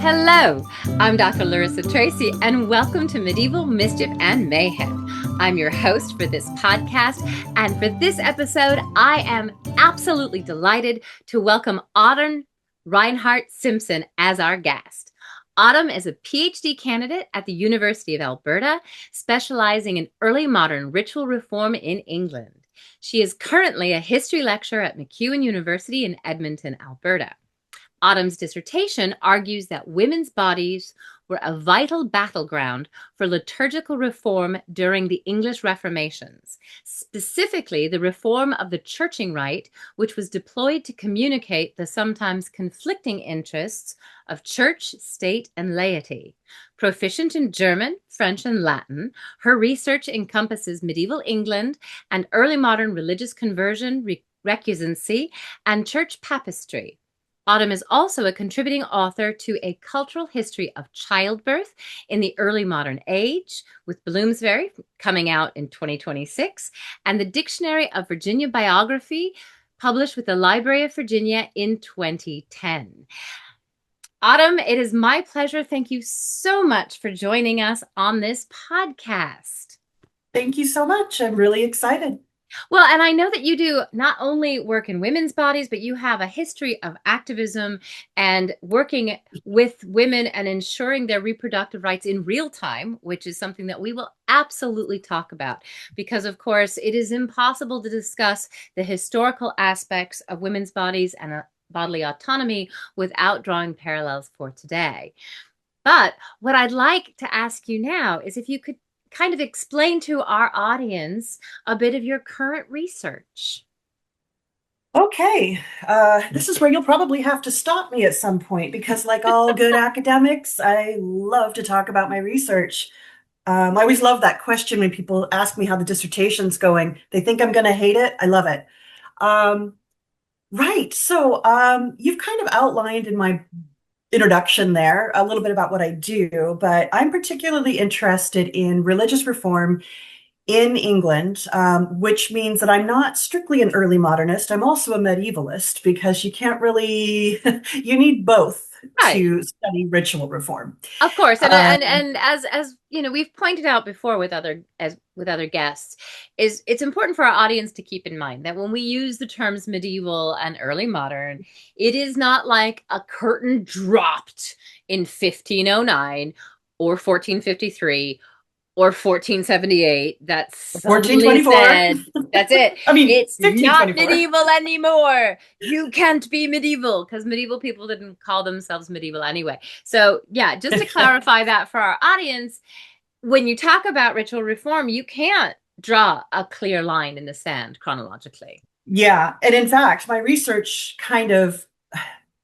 Hello, I'm Dr. Larissa Tracy, and welcome to Medieval Mischief and Mayhem. I'm your host for this podcast, and for this episode, I am absolutely delighted to welcome Autumn Reinhardt Simpson as our guest. Autumn is a PhD candidate at the University of Alberta, specializing in early modern ritual reform in England. She is currently a history lecturer at MacEwan University in Edmonton, Alberta. Autumn's dissertation argues that women's bodies were a vital battleground for liturgical reform during the English Reformations, specifically the reform of the churching rite, which was deployed to communicate the sometimes conflicting interests of church, state, and laity. Proficient in German, French, and Latin, her research encompasses medieval England and early modern religious conversion, recusancy, and church papistry. Autumn is also a contributing author to A Cultural History of Childbirth in the Early Modern Age with Bloomsbury, coming out in 2026, and the Dictionary of Virginia Biography, published with the Library of Virginia in 2010. Autumn, it is my pleasure. Thank you so much for joining us on this podcast. Thank you so much. I'm really excited. Well, and I know that you do not only work in women's bodies, but you have a history of activism and working with women and ensuring their reproductive rights in real time, which is something that we will absolutely talk about. Because, of course, it is impossible to discuss the historical aspects of women's bodies and bodily autonomy without drawing parallels for today. But what I'd like to ask you now is if you could kind of explain to our audience a bit of your current research. Okay, this is where you'll probably have to stop me at some point because, like all good academics, I love to talk about my research. I always love that question when people ask me how the dissertation's going. They think I'm going to hate it. I love it. Right, so you've kind of outlined in my introduction there a little bit about what I do, but I'm particularly interested in religious reform in England, which means that I'm not strictly an early modernist. I'm also a medievalist because you can't really, you need both to study ritual reform. Of course, and as you know, we've pointed out before with other guests, is it's important for our audience to keep in mind that when we use the terms medieval and early modern, it is not like a curtain dropped in 1509 or 1453 or 1478 that suddenly said, that's it. I mean, it's not medieval anymore. You can't be medieval, because medieval people didn't call themselves medieval anyway. So yeah, just to clarify that for our audience, when you talk about ritual reform, you can't draw a clear line in the sand chronologically. Yeah, and in fact, my research kind of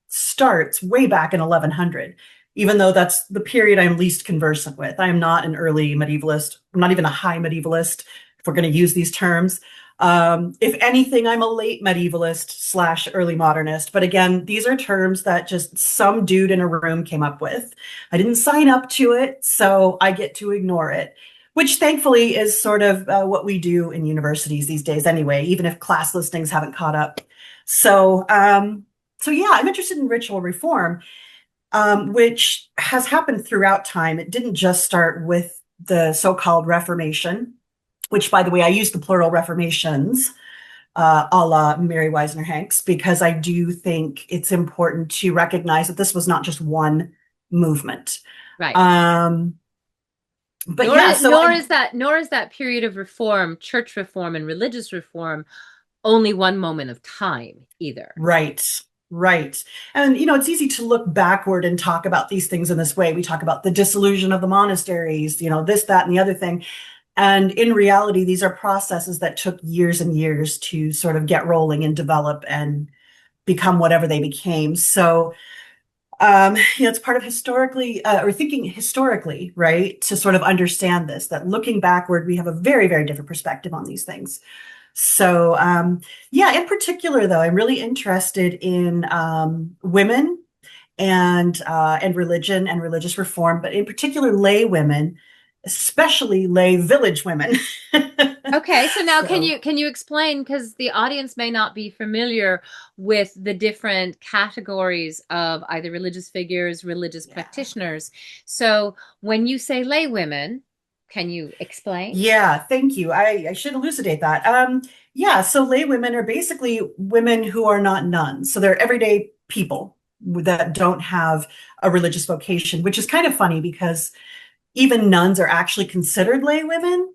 starts way back in 1100. Even though that's the period I'm least conversant with. I am not an early medievalist. I'm not even a high medievalist, if we're going to use these terms. If anything, I'm a late medievalist / early modernist. But again, these are terms that just some dude in a room came up with. I didn't sign up to it, so I get to ignore it, which thankfully is sort of what we do in universities these days anyway, even if class listings haven't caught up. So yeah, I'm interested in ritual reform. Which has happened throughout time. It didn't just start with the so-called Reformation, which, by the way, I use the plural Reformations, a la Mary Wisner Hanks, because I do think it's important to recognize that this was not just one movement. Right. But nor is that period of reform, church reform and religious reform, only one moment of time either. Right. Right. And, it's easy to look backward and talk about these things in this way. We talk about the dissolution of the monasteries, this, that, and the other thing. And in reality, these are processes that took years and years to sort of get rolling and develop and become whatever they became. So, it's part of historically, or thinking historically, right, to sort of understand this, that looking backward, we have a very, very different perspective on these things. So, yeah, in particular, though, I'm really interested in women and religion and religious reform, but in particular, lay women, especially lay village women. Okay, so now can So, you explain, because the audience may not be familiar with the different categories of either religious figures, religious yeah. practitioners. So when you say lay women, can you explain? Yeah, thank you. I should elucidate that. Yeah, so lay women are basically women who are not nuns. So they're everyday people that don't have a religious vocation, which is kind of funny because even nuns are actually considered lay women.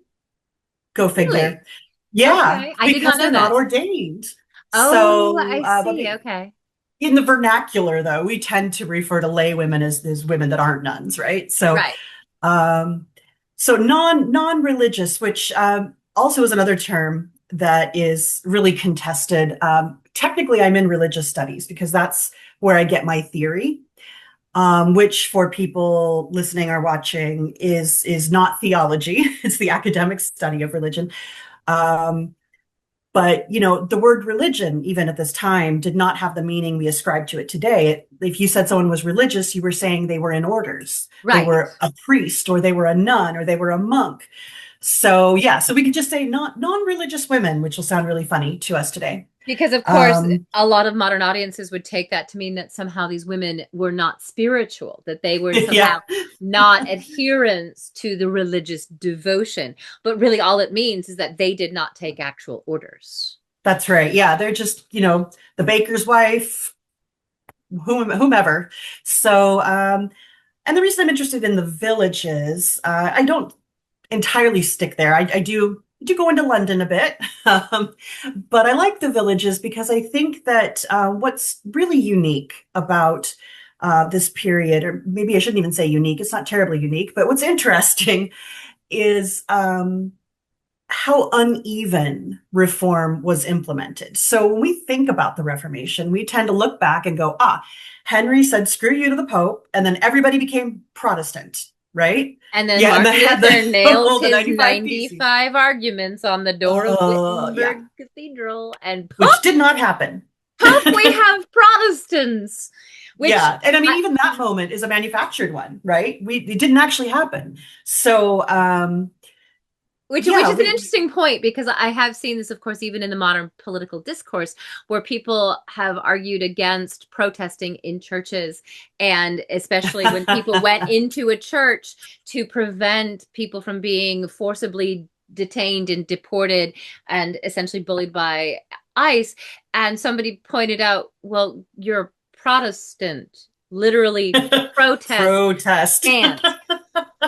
Go Really? figure. Yeah, Okay, I did not because know they're not that. ordained. Oh, So, I but see. Okay. in the vernacular, though, we tend to refer to lay women as women that aren't nuns, right? Right. Um, so non-religious, which also is another term that is really contested. Technically, I'm in religious studies because that's where I get my theory, which for people listening or watching is not theology. It's the academic study of religion. Um, but the word religion, even at this time, did not have the meaning we ascribe to it today. If you said someone was religious, you were saying they were in orders, they Right. were a priest, or they were a nun, or they were a monk. So yeah, so we could just say not non-religious women, which will sound really funny to us today. Because, of course, Um, a lot of modern audiences would take that to mean that somehow these women were not spiritual, that they were yeah, somehow not adherents to the religious devotion. But really, all it means is that they did not take actual orders. that's right. Yeah, they're just the baker's wife, whomever. So and the reason I'm interested in the villages, I don't entirely stick there. I do go into London a bit, but I like the villages because I think that what's really unique about this period, or maybe I shouldn't even say unique, it's not terribly unique, but what's interesting is how uneven reform was implemented. So when we think about the Reformation, we tend to look back and go, Henry said, screw you to the Pope, and then everybody became Protestant, right? And then Yeah, and they Martin had Luther nailed the his 95 Theses. 95 arguments on the door of Yeah, Wittenberg Cathedral, and which poof, did not happen. poof, we have Protestants, which Yeah, and I mean, I, even that moment is a manufactured one, right? It didn't actually happen. So, which yeah, is an interesting point, because I have seen this, of course, even in the modern political discourse, where people have argued against protesting in churches, and especially when people went into a church to prevent people from being forcibly detained and deported and essentially bullied by ICE. And somebody pointed out, well, you're Protestant, literally protest protest. can't.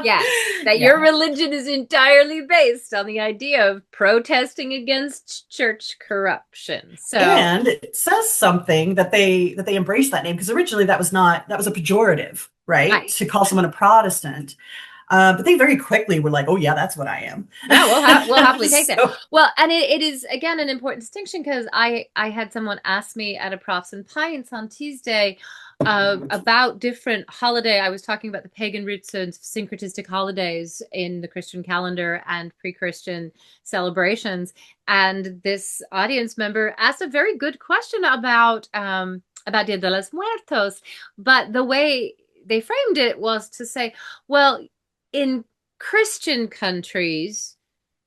Yes, that your Yeah. religion is entirely based on the idea of protesting against church corruption. So, And it says something that they embraced that name because originally that was a pejorative, right? right. To call someone a Protestant. But they very quickly were like, oh yeah, that's what I am. No, we'll happily take that. So Well, and it is again an important distinction, because I had someone ask me at a Profs and Pints on Tuesday about different holiday. I was talking about the pagan roots and syncretistic holidays in the Christian calendar and pre-Christian celebrations, and this audience member asked a very good question about Dia de los Muertos, but the way they framed it was to say, well, in Christian countries,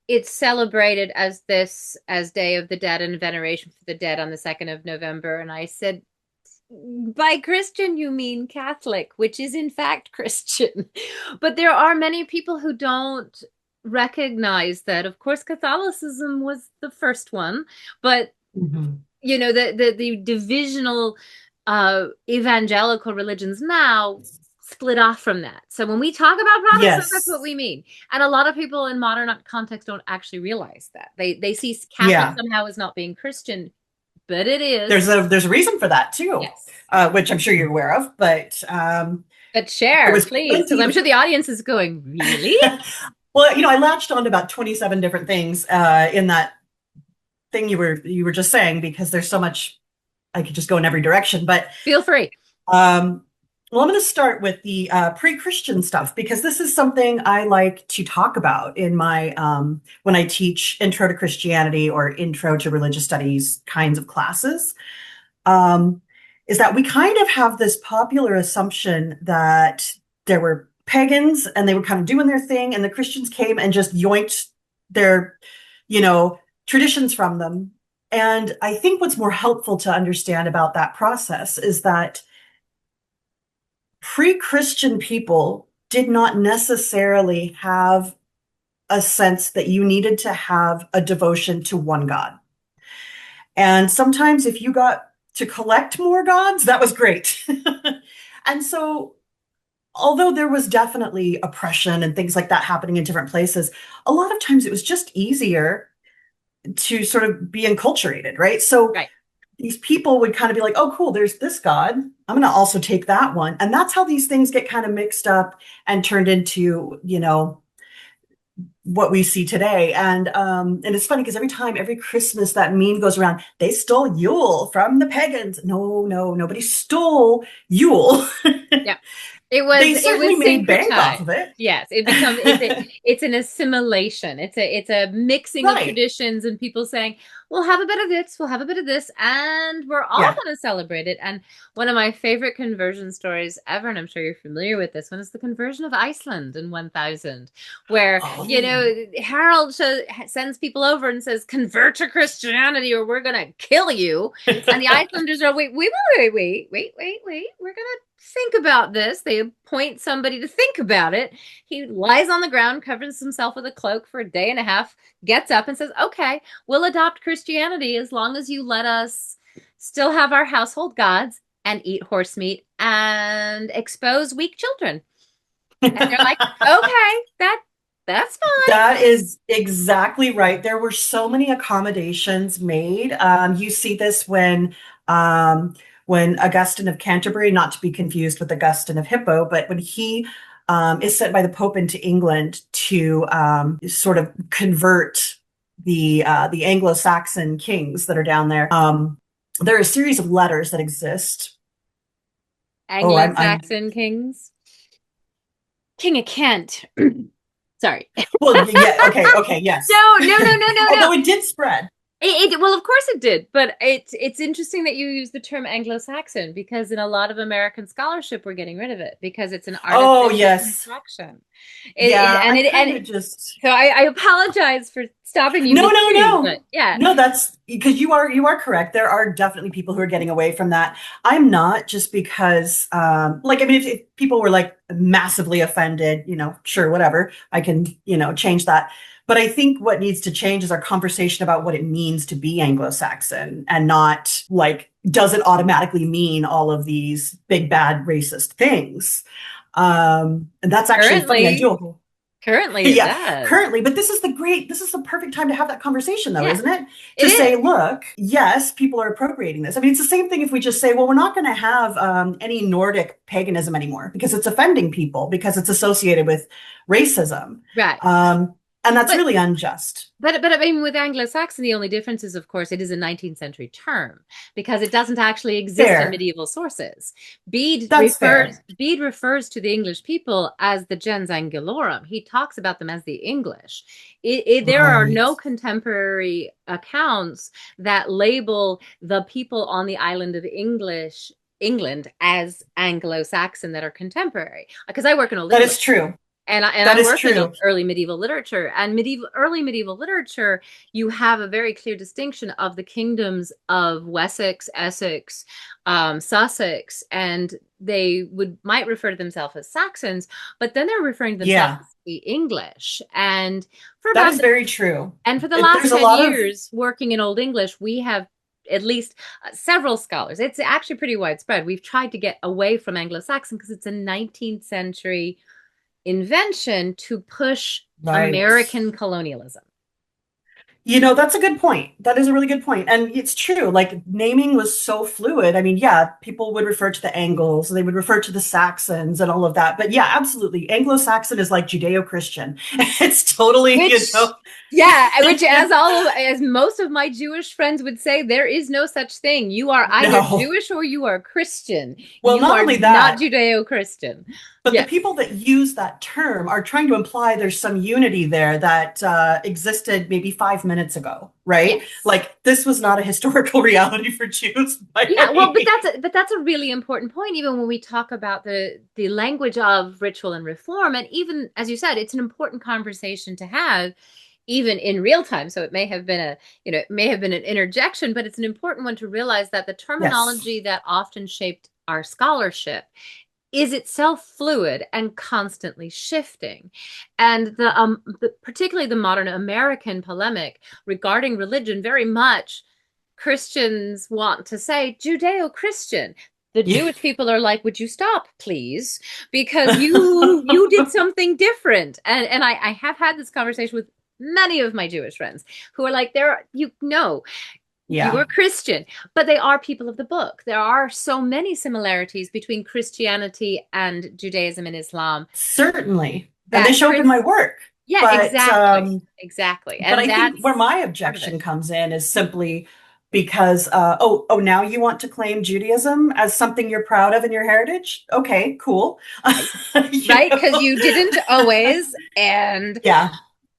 it's celebrated as Day of the Dead and veneration for the dead on the 2nd of November. And I said, by Christian, you mean Catholic, which is in fact Christian. But there are many people who don't recognize that. Of course, Catholicism was the first one, but mhm. the divisional evangelical religions now split off from that. So when we talk about Protestants, that's what Yes. we mean. And a lot of people in modern context don't actually realize that. They see Catholic Yeah. somehow as not being Christian, but it There's is. a reason for that too, Yes. which I'm sure you're aware of. But But there share, was please, because plenty I'm of sure the audience is going, really? well, I latched on to about 27 different things in that thing you were just saying because there's so much I could just go in every direction. But Feel free. um, well, I'm going to start with the pre-Christian stuff because this is something I like to talk about in my when I teach Intro to Christianity or Intro to Religious Studies kinds of classes. Um, is that we kind of have this popular assumption that there were pagans and they were kind of doing their thing, and the Christians came and just yoinked their traditions from them. And I think what's more helpful to understand about that process is that pre-Christian people did not necessarily have a sense that you needed to have a devotion to one God. And sometimes if you got to collect more gods, that was great. And so, although there was definitely oppression and things like that happening in different places, a lot of times it was just easier to sort of be enculturated, right? So Right. these people would kind of be like, oh, cool, there's this God. I'm going to also take that one. And that's how these things get kind of mixed up and turned into, what we see today. And it's funny because every Christmas that meme goes around, they stole Yule from the pagans. No, nobody stole Yule. Yeah. They It certainly was made bank off syncretized. of it. Yes, it's an assimilation. It's a mixing of Right. traditions and people saying, we'll have a bit of this, we'll have a bit of this, and we're all Yeah. going to celebrate it. And one of my favorite conversion stories ever, and I'm sure you're familiar with this one, is the conversion of Iceland in 1000, where, Oh, Harold sends people over and says, convert to Christianity or we're going to kill you. And the Icelanders are, wait, we're going to think about this. They appoint somebody to think about it. He lies on the ground, covers himself with a cloak for a day and a half, gets up and says, okay, we'll adopt Christianity as long as you let us still have our household gods and eat horse meat and expose weak children. And they're like, okay, that's fine. that is exactly right. There were so many accommodations made. You see this when Augustine of Canterbury, not to be confused with Augustine of Hippo, but when he is sent by the Pope into England to sort of convert the Anglo-Saxon kings that are down there. There are a series of letters that exist. Oh, I'm Anglo-Saxon kings. King of Kent. Sorry. well, yeah, okay, yes. No. Although it did spread. Well, of course it did, but it's interesting that you use the term Anglo-Saxon because in a lot of American scholarship we're getting rid of it because it's an Oh, artificial yes. construction. Yeah, I kind of just So I apologize for stopping you midstream, no. but yeah. No, that's because you are correct. There are definitely people who are getting away from that. I'm not, just because like, I mean, if people were like massively offended, sure, whatever, I can, change that. But I think what needs to change is our conversation about what it means to be Anglo-Saxon, and not like, does it automatically mean all of these big bad racist things? And that's actually funny. I Currently, do. currently it Yeah, does. currently, but this is the perfect time to have that conversation, though, Yeah, isn't it? it To say, is. look, yes, people are appropriating this. I mean, it's the same thing if we just say, well, we're not going to have any Nordic paganism anymore because it's offending people, because it's associated with racism. Right. And that's But really unjust. But I mean, with Anglo-Saxon, the only difference is, of course, it is a 19th century term because it doesn't actually exist in Fair. medieval sources. That's fair. Bede refers to the English people as the gens Angelorum. He talks about them as the English. There are Right. no contemporary accounts that label the people on the island of England as Anglo-Saxon that are contemporary. Because I work in Old That English. is true. And That I is work in true. early medieval literature, and early medieval literature, you have a very clear distinction of the kingdoms of Wessex, Essex, Sussex, and they might refer to themselves as Saxons, but then they're referring to themselves Yeah, as the English. And for that about is very true. and for the last There's a 10 lot of, years working in Old English, we have at least several scholars. It's actually pretty widespread. We've tried to get away from Anglo-Saxon because it's a 19th century invention to push right. American colonialism. That's a good point. That is a really good point. And it's true. Like, naming was so fluid. I mean, yeah, people would refer to the Angles, they would refer to the Saxons and all of that. But yeah, absolutely. Anglo-Saxon is like Judeo-Christian. It's totally, Which, yeah, which as most of my Jewish friends would say, there is no such thing. You are either no. Jewish or you are Christian. Well, You not are only not that, Judeo-Christian. but the Yes. people that use that term are trying to imply there's some unity there that existed maybe 5 minutes ago, right? Yes. Like, this was not a historical reality for Jews by Yeah, well, any means. but that's a really important point. Even when we talk about the language of ritual and reform, and even as you said, it's an important conversation to have even in real time. So it may have been it may have been an interjection, but it's an important one to realize that the Yes. terminology that often shaped our scholarship is itself fluid and constantly shifting. And particularly the modern American polemic regarding religion, very much Christians want to say Judeo-Christian. The Yeah. Jewish people are like, would you stop, please? Because you did something different. And I have had this conversation with many of my Jewish friends who are like, you Yeah. are Christian, but they are people of the book. There are so many similarities between Christianity and Judaism and Islam Certainly. And they that show up in my work. yeah, But exactly. Exactly. but And I think where that's my part of it. objection comes in is simply because now you want to claim Judaism as something you're proud of in your heritage? Okay, cool. Right. Right? Because Know? you didn't always. And Yeah,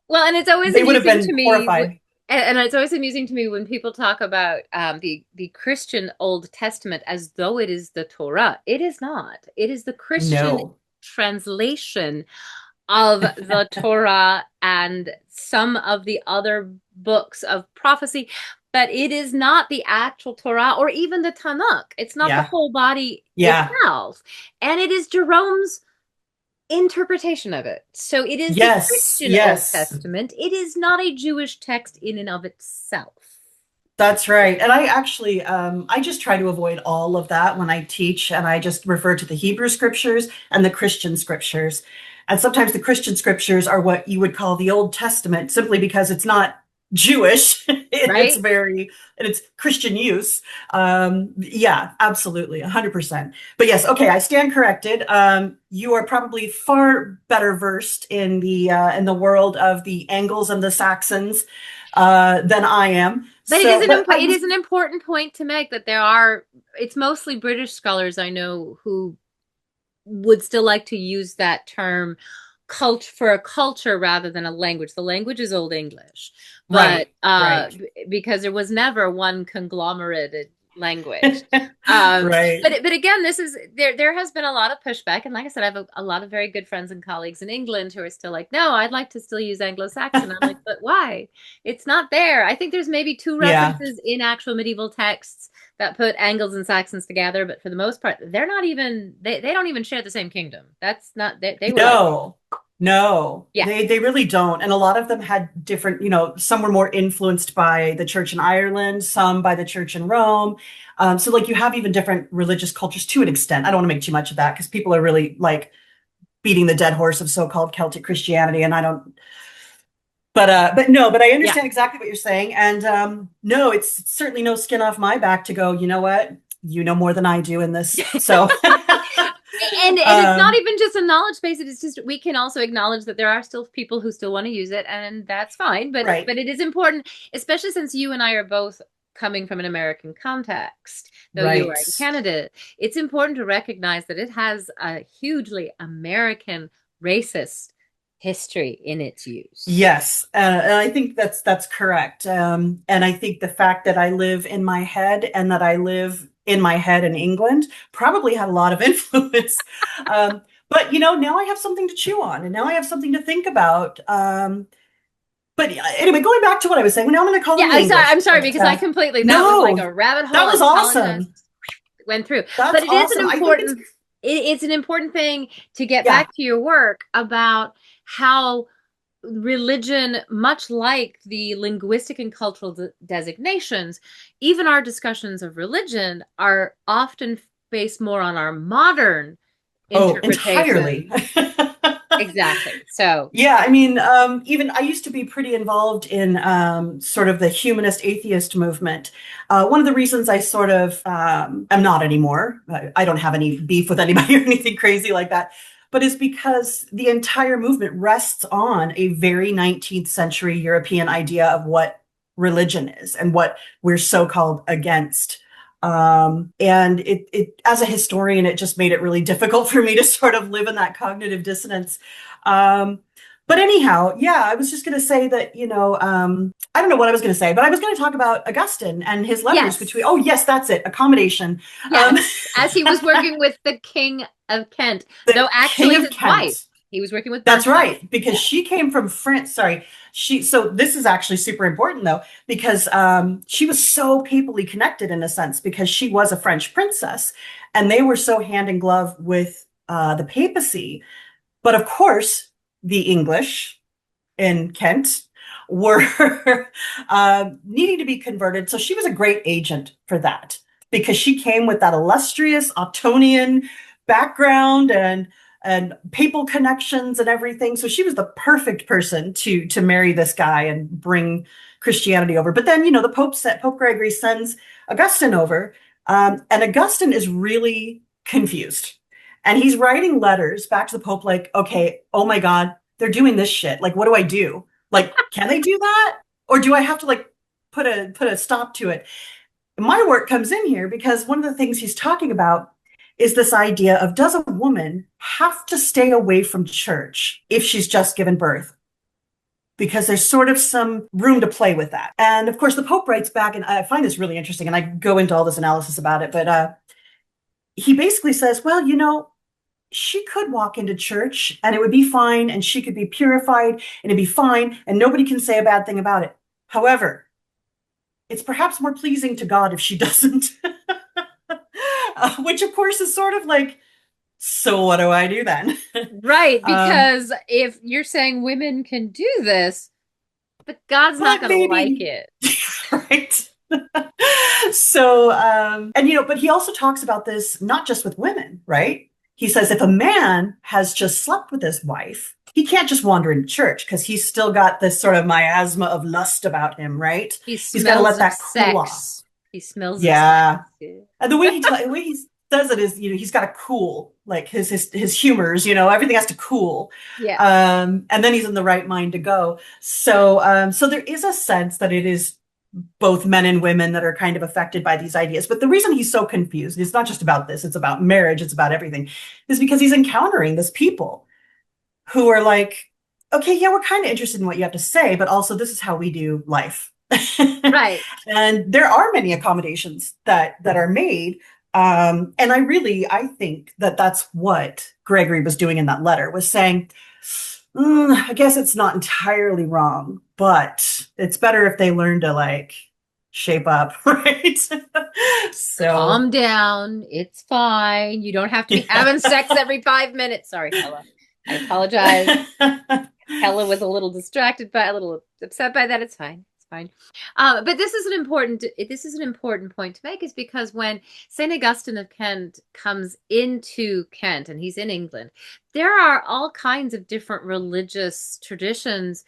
well, and it's always they would have amusing been to me. horrified. And it's always amusing to me when people talk about the Christian Old Testament as though it is the Torah. It is not. It is the Christian No. translation of the Torah and some of the other books of prophecy, but it is not the actual Torah or even the Tanakh. It's not the Yeah. whole body Yeah. itself. And it is Jerome's interpretation of it. So it is the Yes. Christian Old Yes. Testament. It is not a Jewish text in and of itself. That's right. And I actually, I just try to avoid all of that when I teach, and I just refer to the Hebrew scriptures and the Christian scriptures. And sometimes the Christian scriptures are what you would call the Old Testament, simply because it's not Jewish. It's Right? very, and it's Christian use. Yeah, absolutely, 100%. But yes, okay, I stand corrected. You are probably far better versed in the world of the Angles and the Saxons than I am. But So, but I it was is an important point to make that it's mostly British scholars I know who would still like to use that term for a culture rather than a language. The language is Old English, but right, right, because there was never one conglomerated language. Um, right. but again, this is there has been a lot of pushback, and like I said, I have a lot of very good friends and colleagues in England who are still like, no, I'd like to still use Anglo-Saxon. I'm like, but why? It's not there. I think there's maybe two Yeah. references in actual medieval texts that put Angles and Saxons together, but for the most part, they're not even they don't even share the same kingdom. That's not they were like, No, no, yeah, they really don't. And a lot of them had different, some were more influenced by the church in Ireland, some by the church in Rome. So like you have even different religious cultures to an extent. I don't want to make too much of that because people are really like beating the dead horse of so-called Celtic Christianity, and I don't. But no, but I yeah. understand exactly what you're saying, and no, it's certainly no skin off my back to go. You know what? You know more than I do in this, so. And it's not um, even just a knowledge base, it's just we can also acknowledge that there are still people who still want to use it, and that's fine, right. but it is important, especially since you and I are both coming from an American context, though you are Right. in Canada. It's important to recognize that it has a hugely American racist history in its use. Yes, and I think that's correct. And I think the fact that I live in my head and that I live in my head in England probably had a lot of influence. But now I have something to chew on, and now I have something to think about. But anyway, going back to what I was saying, now I'm going to call Yeah, it in English. I'm sorry But because I completely that was like no, a rabbit that hole. I was apologize. awesome. Went through, but That's it is an awesome. I think it's important it's an important thing to get yeah. back to your work about how religion, much like the linguistic and cultural designations, even our discussions of religion are often based more on our modern Oh, interpretation. entirely. Exactly. So, Yeah, I mean, even I used to be pretty involved in sort of the humanist atheist movement. One of the reasons I sort of am not anymore, I don't have any beef with anybody or anything crazy like that, but is because the entire movement rests on a very 19th century European idea of what religion is and what we're so-called against. And as a historian, it just made it really difficult for me to sort of live in that cognitive dissonance. Um, but anyhow, yeah, I was just going to say that, I don't know what I was going to say, but I was going to talk about Augustine and his letters, yes. which oh, yes, that's it, accommodation. Yes. As he was working with the King of Kent, The though King actually of his wife. Kent. He was working with That's Bertha. right, because she came from France. Sorry, so this is actually super important though, because she was so papally connected in a sense because she was a French princess, and they were so hand in glove with the papacy. But of course, the English in Kent were needing to be converted. So she was a great agent for that because she came with that illustrious Ottonian background and papal connections and everything. So she was the perfect person to marry this guy and bring Christianity over. But then, the Pope Gregory sends Augustine over, and Augustine is really confused. And he's writing letters back to the Pope like, okay, oh my God, they're doing this shit. Like, what do I do? Like, can they do that? Or do I have to like put a stop to it? My work comes in here because one of the things he's talking about is this idea of, does a woman have to stay away from church if she's just given birth? Because there's sort of some room to play with that. And of course, the Pope writes back, and I find this really interesting, and I go into all this analysis about it, but he basically says, well, she could walk into church and it would be fine, and she could be purified and it'd be fine, and nobody can say a bad thing about it. However, it's perhaps more pleasing to God if she doesn't. Which of course is sort of like, so what do I do then? Right, because if you're saying women can do this, but God's not but going to like maybe, it. right? So, but he also talks about this not just with women, right? He says if a man has just slept with his wife, he can't just wander into church because he's still got this sort of miasma of lust about him, right? He's got to let that cool off. He smells Yeah. of sex. And the way he does it is, he's got to cool, like his humors, everything has to cool. Yeah. And then he's in the right mind to go. So there is a sense that it is both men and women that are kind of affected by these ideas. But the reason he's so confused, it's not just about this, it's about marriage, it's about everything, is because he's encountering this people who are like, okay, yeah, we're kind of interested in what you have to say, but also this is how we do life. Right. And there are many accommodations that are made. And I think that that's what Gregory was doing in that letter, was saying, I guess it's not entirely wrong, but it's better if they learn to like shape up, right? So calm down. It's fine. You don't have to be having sex every 5 minutes. Sorry, Hella. I apologize. Hella was a little distracted a little upset by that. It's fine. Fine. But this is an important point to make, is because when St. Augustine of Kent comes into Kent, and he's in England, there are all kinds of different religious traditions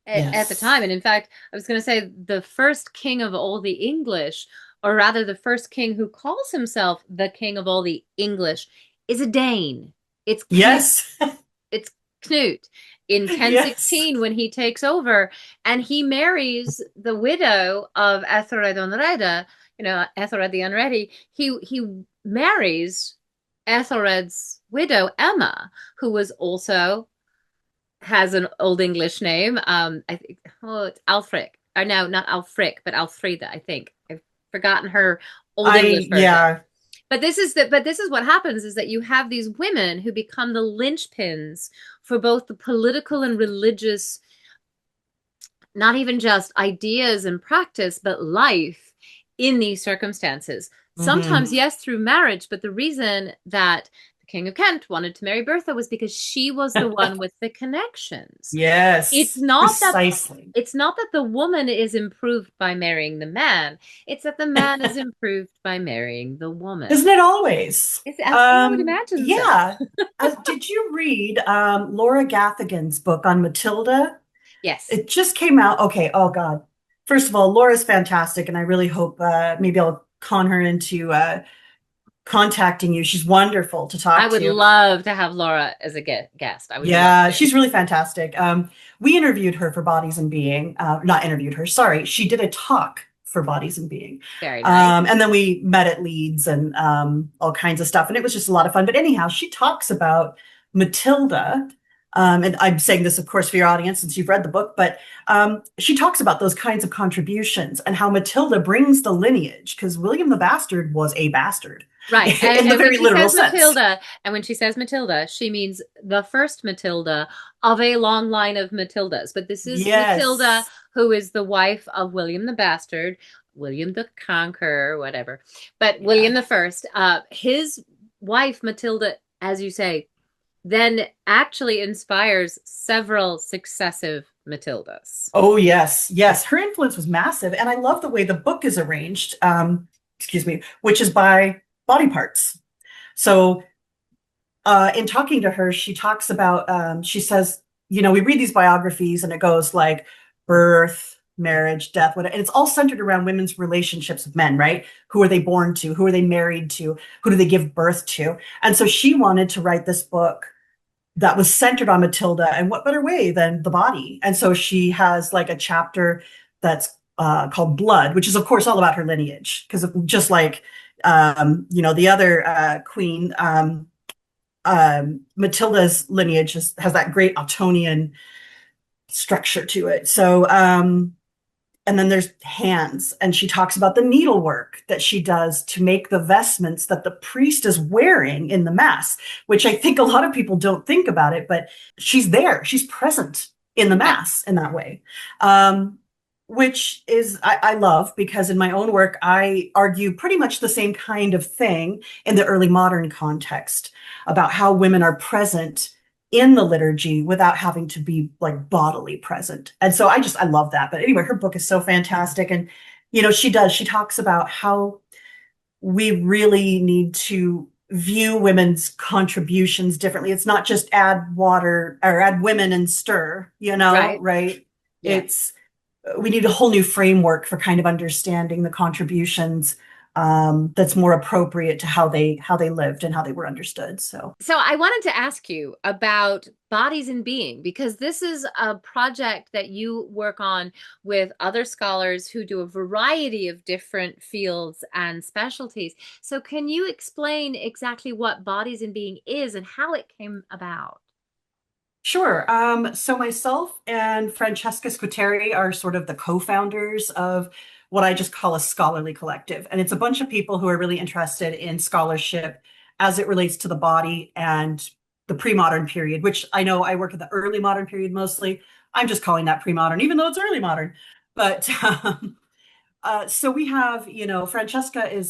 at the time. And in fact, I was going to say the first king of all the English, or rather the first king who calls himself the king of all the English, is a Dane. It's Knut. Yes. It's Knut. In 1016, when he takes over, and he marries the widow of Ethelred Unreda, Ethelred the Unready, he marries Ethelred's widow, Emma, who was also has an Old English name. I think, it's Alfric. Or no, not Alfric, but Alfreda, I think. I've forgotten her Old English version. Yeah. But this is what happens, is that you have these women who become the linchpins for both the political and religious, not even just ideas and practice, but life in these circumstances. Mm-hmm. Sometimes, yes, through marriage, but the reason that the King of Kent wanted to marry Bertha was because she was the one with the connections. Yes, it's not precisely. It's not that the woman is improved by marrying the man. It's that the man is improved by marrying the woman. Isn't it always? I would imagine. Yeah. Did you read Laura Gaffigan's book on Matilda? Yes. It just came out. Okay. Oh God. First of all, Laura's fantastic, and I really hope maybe I'll con her into contacting you. She's wonderful to talk to. I would love to have Laura as a guest. She's really fantastic. We interviewed her for Bodies and Being. Not interviewed her, sorry. She did a talk for Bodies and Being. Very nice. And then we met at Leeds and all kinds of stuff. And it was just a lot of fun. But anyhow, she talks about Matilda And I'm saying this, of course, for your audience since you've read the book, but she talks about those kinds of contributions and how Matilda brings the lineage, because William the Bastard was a bastard Right. in the And when very she literal says sense. Matilda, and when she says Matilda, she means the first Matilda of a long line of Matildas. But this is Matilda, Yes. who is the wife of William the Bastard, William the Conqueror, whatever. But Yeah. William the First, his wife, Matilda, as you say, then actually inspires several successive Matildas. Oh, yes. Yes. Her influence was massive. And I love the way the book is arranged, excuse me, which is by body parts. So in talking to her, she talks about, she says, we read these biographies and it goes like birth, marriage, death, whatever. And it's all centered around women's relationships with men, right? Who are they born to? Who are they married to? Who do they give birth to? And so she wanted to write this book that was centered on Matilda, and what better way than the body? And so she has like a chapter that's called Blood, which is of course all about her lineage, because just like the other queen, Matilda's lineage has that great Ottonian structure to it. So and then there's hands, and she talks about the needlework that she does to make the vestments that the priest is wearing in the mass, which I think a lot of people don't think about it, but she's there, she's present in the Right. mass in that way. Which is I love, because in my own work I argue pretty much the same kind of thing in the early modern context about how women are present in the liturgy without having to be like bodily present. And so I love that. But anyway, her book is so fantastic. And, she talks about how we really need to view women's contributions differently. It's not just add water or add women and stir, Right. right? Yeah. It's, we need a whole new framework for kind of understanding the contributions, that's more appropriate to how they lived and how they were understood. So So I wanted to ask you about bodies in being, because this is a project that you work on with other scholars who do a variety of different fields and specialties. So can you explain exactly what bodies in being is and how it came about? sure. So myself and Francesca Squiteri are sort of the co-founders of what I just call a scholarly collective. And it's a bunch of people who are really interested in scholarship as it relates to the body and the pre-modern period, which I know I work in the early modern period mostly. I'm just calling that pre-modern, even though it's early modern. But so we have, Francesca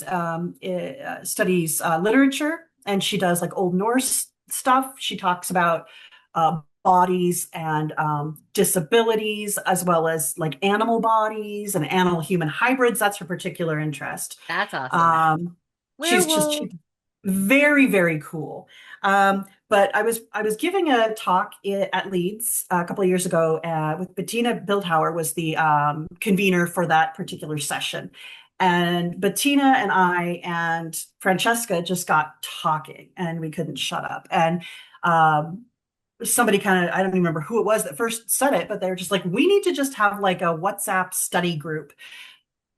studies literature, and she does like Old Norse stuff. She talks about bodies and disabilities, as well as like animal bodies and animal human hybrids. That's her particular interest. That's awesome. Um, she's Werewolf. very, very cool. But I was giving a talk at Leeds a couple of years ago with Bettina Bildhauer was the convener for that particular session. And Bettina and I and Francesca just got talking and we couldn't shut up. And somebody kind of, I don't even remember who it was that first said it, but they were just like, we need to just have like a WhatsApp study group.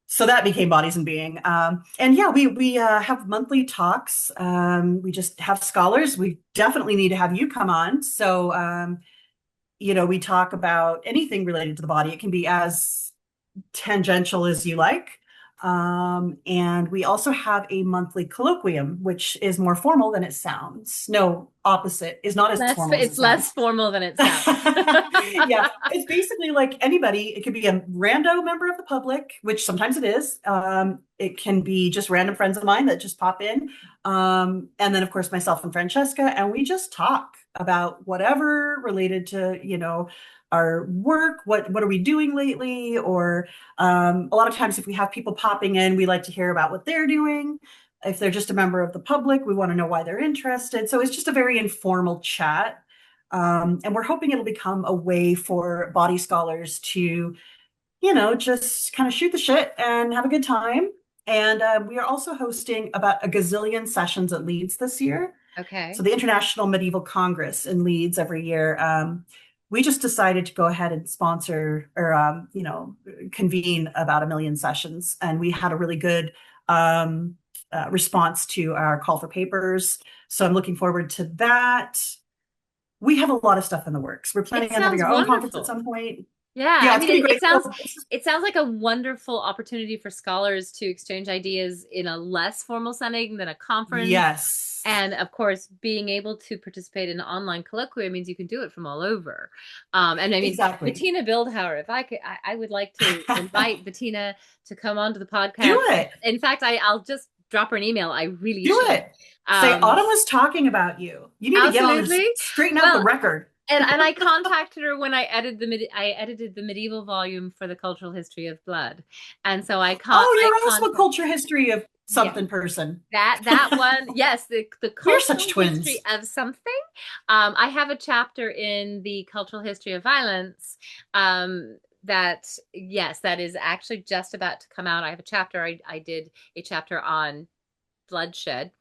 So that became Bodies and Being. And yeah, we have monthly talks. We just have scholars. We definitely need to have you come on. So, we talk about anything related to the body. It can be as tangential as you like. And we also have a monthly colloquium, which is more formal than it sounds. No, opposite is not as formal as it It's less sounds. formal than it sounds. Yeah, it's basically like anybody. It could be a rando member of the public, which sometimes it is. It can be just random friends of mine that just pop in. And then, of course, myself and Francesca, and we just talk about whatever related to, our work. What are we doing lately? Or a lot of times, if we have people popping in, we like to hear about what they're doing. If they're just a member of the public, we want to know why they're interested. So it's just a very informal chat. And we're hoping it'll become a way for body scholars to, just kind of shoot the shit and have a good time. And we are also hosting about a gazillion sessions at Leeds this year. So Okay. the International Medieval Congress in Leeds every year. We just decided to go ahead and sponsor or, convene about 1 million sessions. And we had a really good response to our call for papers. So I'm looking forward to that. we have a lot of stuff in the works. We're It planning on having sounds our own conference at wonderful. some point. Yeah, Yeah, I it's mean, gonna be it great. sounds So, it sounds like a wonderful opportunity for scholars to exchange ideas in a less formal setting than a conference. yes, And of course, being able to participate in an online colloquia means you can do it from all over. And I mean, exactly. Bettina Bildhauer, if I could, I would like to invite Bettina to come onto the Do podcast. it. In fact, I'll just drop her an email. I really Do should. it. Say Autumn was talking about you. You need to get on Absolutely. this, straighten out the Well, record. and I contacted her when I edited the medieval volume for the Cultural History of Blood, and so Oh, I you're also a contact culture history of yeah something person. that one, yes, the We're such cultural history twins. of something. I have a chapter in the cultural history of violence. That yes, that is actually just about to come out. I have a chapter. I did a chapter on bloodshed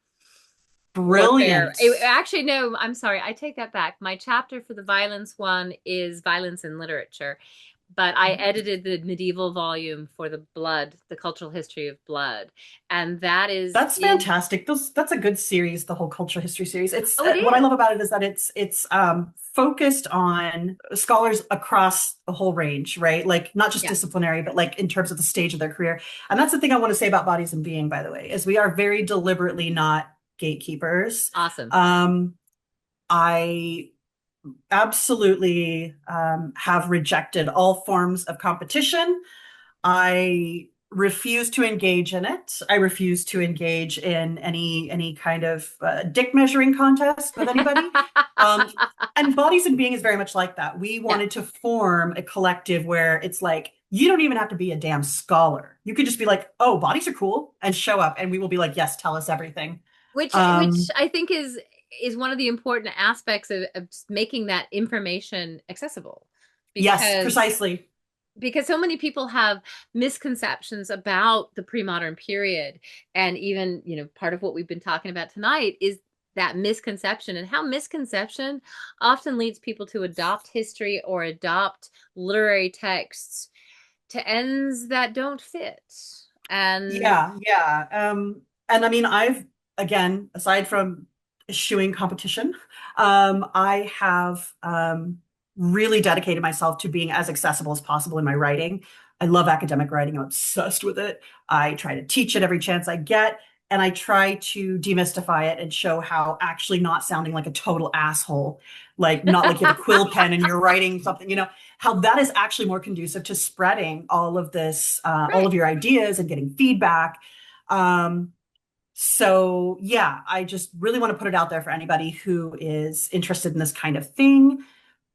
warfare. Brilliant. Actually, no, I'm sorry. I take that back. My chapter for the violence one is violence in literature, but I edited the medieval volume for the cultural history of blood. And that is That's in, fantastic. That's a good series, the whole cultural history series. It's oh, it what I is. love about it is that it's focused on scholars across the whole range, right? Like not just Yeah, disciplinary, but like in terms of the stage of their career. And that's the thing I want to say about Bodies and Being, by the way, is we are very deliberately not gatekeepers. awesome. I absolutely have rejected all forms of competition. I refuse to engage in it. I refuse to engage in any kind of dick measuring contest with anybody. Um, and Bodies and Being is very much like that. We Yeah. wanted to form a collective where it's like, you don't even have to be a damn scholar. You could just be like, oh, bodies are cool, and show up, and we will be like, yes, tell us everything. Which I think is one of the important aspects of making that information accessible, Yes, because precisely. so many people have misconceptions about the pre-modern period. And even, part of what we've been talking about tonight is that misconception, and how misconception often leads people to adopt history or adopt literary texts to ends that don't fit. And Yeah, yeah. And I mean, I've, again, aside from eschewing competition, I have really dedicated myself to being as accessible as possible in my writing. I love academic writing. I'm obsessed with it. I try to teach it every chance I get, and I try to demystify it and show how actually not sounding like a total asshole, like not like you have a quill pen and you're writing something, how that is actually more conducive to spreading all of this, all right. of your ideas and getting feedback. Um, so yeah, I just really want to put it out there for anybody who is interested in this kind of thing,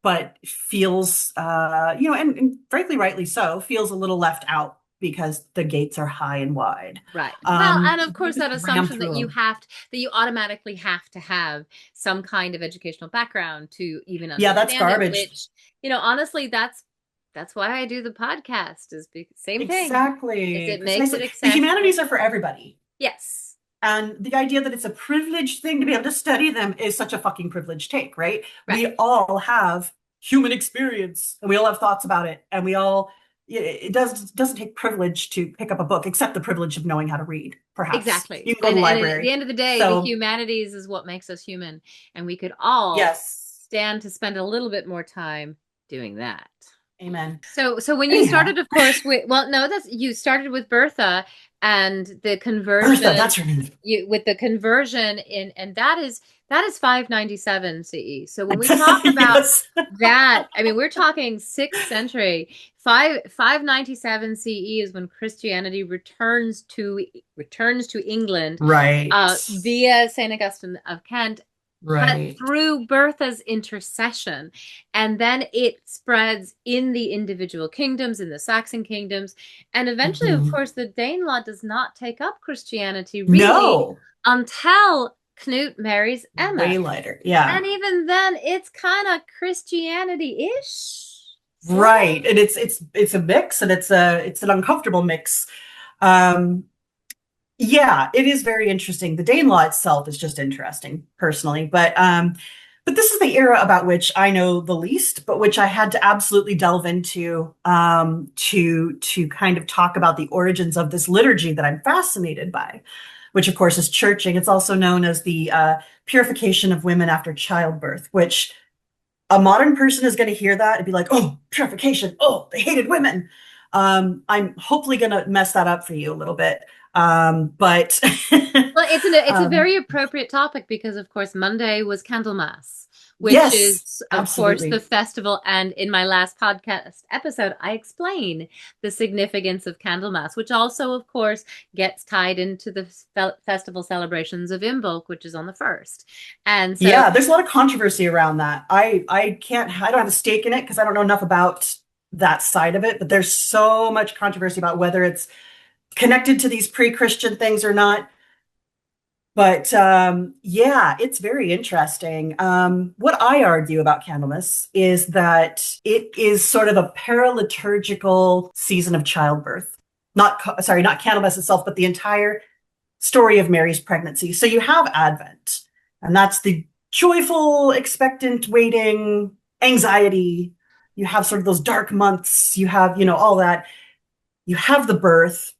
but feels, and frankly, rightly so, feels a little left out because the gates are high and wide. Right. Well, and of You course, just that ram assumption that through them. that you automatically have to have some kind of educational background to even Yeah, that's understand it, garbage. which, honestly, that's why I do the podcast, is same thing, is Exactly. it makes it Precisely. The accessible. humanities are for everybody. Yes. And the idea that it's a privileged thing to be able to study them is such a fucking privileged take, right? Right. We all have human experience and we all have thoughts about it. And it doesn't take privilege to pick up a book, except the privilege of knowing how to read, perhaps. Exactly. You can go to the And at the library. end of the day, the So, humanities is what makes us human. And we could all yes. stand to spend a little bit more time doing that. Amen. So when you Anyhow, started, of course, no, you started with Bertha and the Bertha, conversion. that's her name. With the conversion and that is 597 CE. So when we talk about Yes. that, I mean, we're talking 6th century. 597 CE is when Christianity returns to England, Right. via Saint Augustine of Kent, but Right. through Bertha's intercession. And then it spreads in the individual kingdoms, in the Saxon kingdoms. And eventually, of Mhm. course, the Danelaw does not take up Christianity really No. until Knut marries Emma. Way lighter. Yeah. And even then, it's kind of Christianity-ish. Right. And it's a mix, and it's an uncomfortable mix. Um, yeah, it is very interesting. The Danelaw itself is just interesting, personally, but this is the era about which I know the least, but which I had to absolutely delve into, to kind of talk about the origins of this liturgy that I'm fascinated by, which of course is churching. It's also known as the purification of women after childbirth, which a modern person is going to hear that and be like, oh, purification. Oh, they hated women. I'm hopefully going to mess that up for you a little bit. But Well, it's a um, very appropriate topic because, of course, Monday was Candlemas, which yes, is, of course, the absolutely. festival. And in my last podcast episode, I explain the significance of Candlemas, which also, of course, gets tied into the festival celebrations of Imbolc, which is on the 1st. And so, Yeah, there's a lot of controversy around that. I don't have a stake in it because I don't know enough about that side of it, but there's so much controversy about whether it's connected to these pre-Christian things or not. But yeah, it's very interesting. What I argue about Candlemas is that it is sort of a paraliturgical season of childbirth. Not Candlemas itself, but the entire story of Mary's pregnancy. So you have Advent, and that's the joyful, expectant, waiting, anxiety. You have sort of those dark months. You have, all that. You have the birth.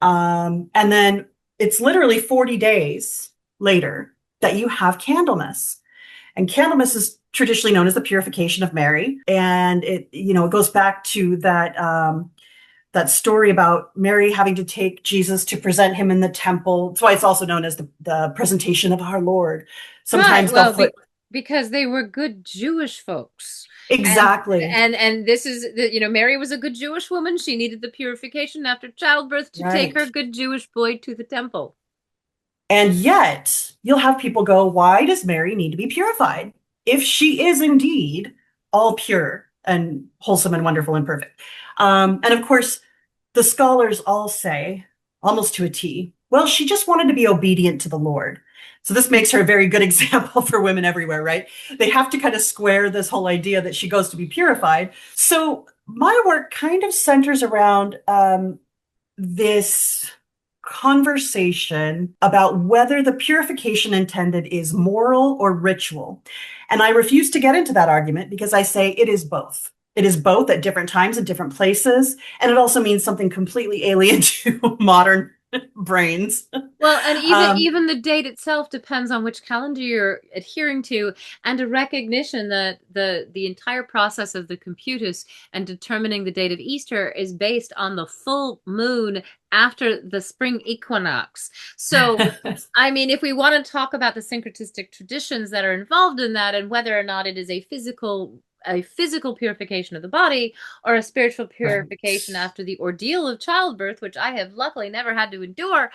And then it's literally 40 days later that you have Candlemas. And Candlemas is traditionally known as the purification of Mary. And it goes back to that story about Mary having to take Jesus to present him in the temple. That's why it's also known as the presentation of our Lord. right, Sometimes they'll well, put because they were good Jewish folks. And exactly this is Mary was a good Jewish woman. She needed the purification after childbirth to take her right. good Jewish boy to the temple. And yet you'll have people go, why does Mary need to be purified if she is indeed all pure and wholesome and wonderful and perfect? And of course, the scholars all say, almost to a T, well, she just wanted to be obedient to the Lord. So this makes her a very good example for women everywhere, right? They have to kind of square this whole idea that she goes to be purified. So my work kind of centers around this conversation about whether the purification intended is moral or ritual. And I refuse to get into that argument because I say it is both. It is both at different times, at different places. And it also means something completely alien to modern brains. Well, and even Um, even the date itself depends on which calendar you're adhering to, and a recognition that the entire process of the computus and determining the date of Easter is based on the full moon after the spring equinox. So, I mean, if we want to talk about the syncretistic traditions that are involved in that and whether or not it is a physical purification of the body or a spiritual purification right. after the ordeal of childbirth, which I have luckily never had to endure,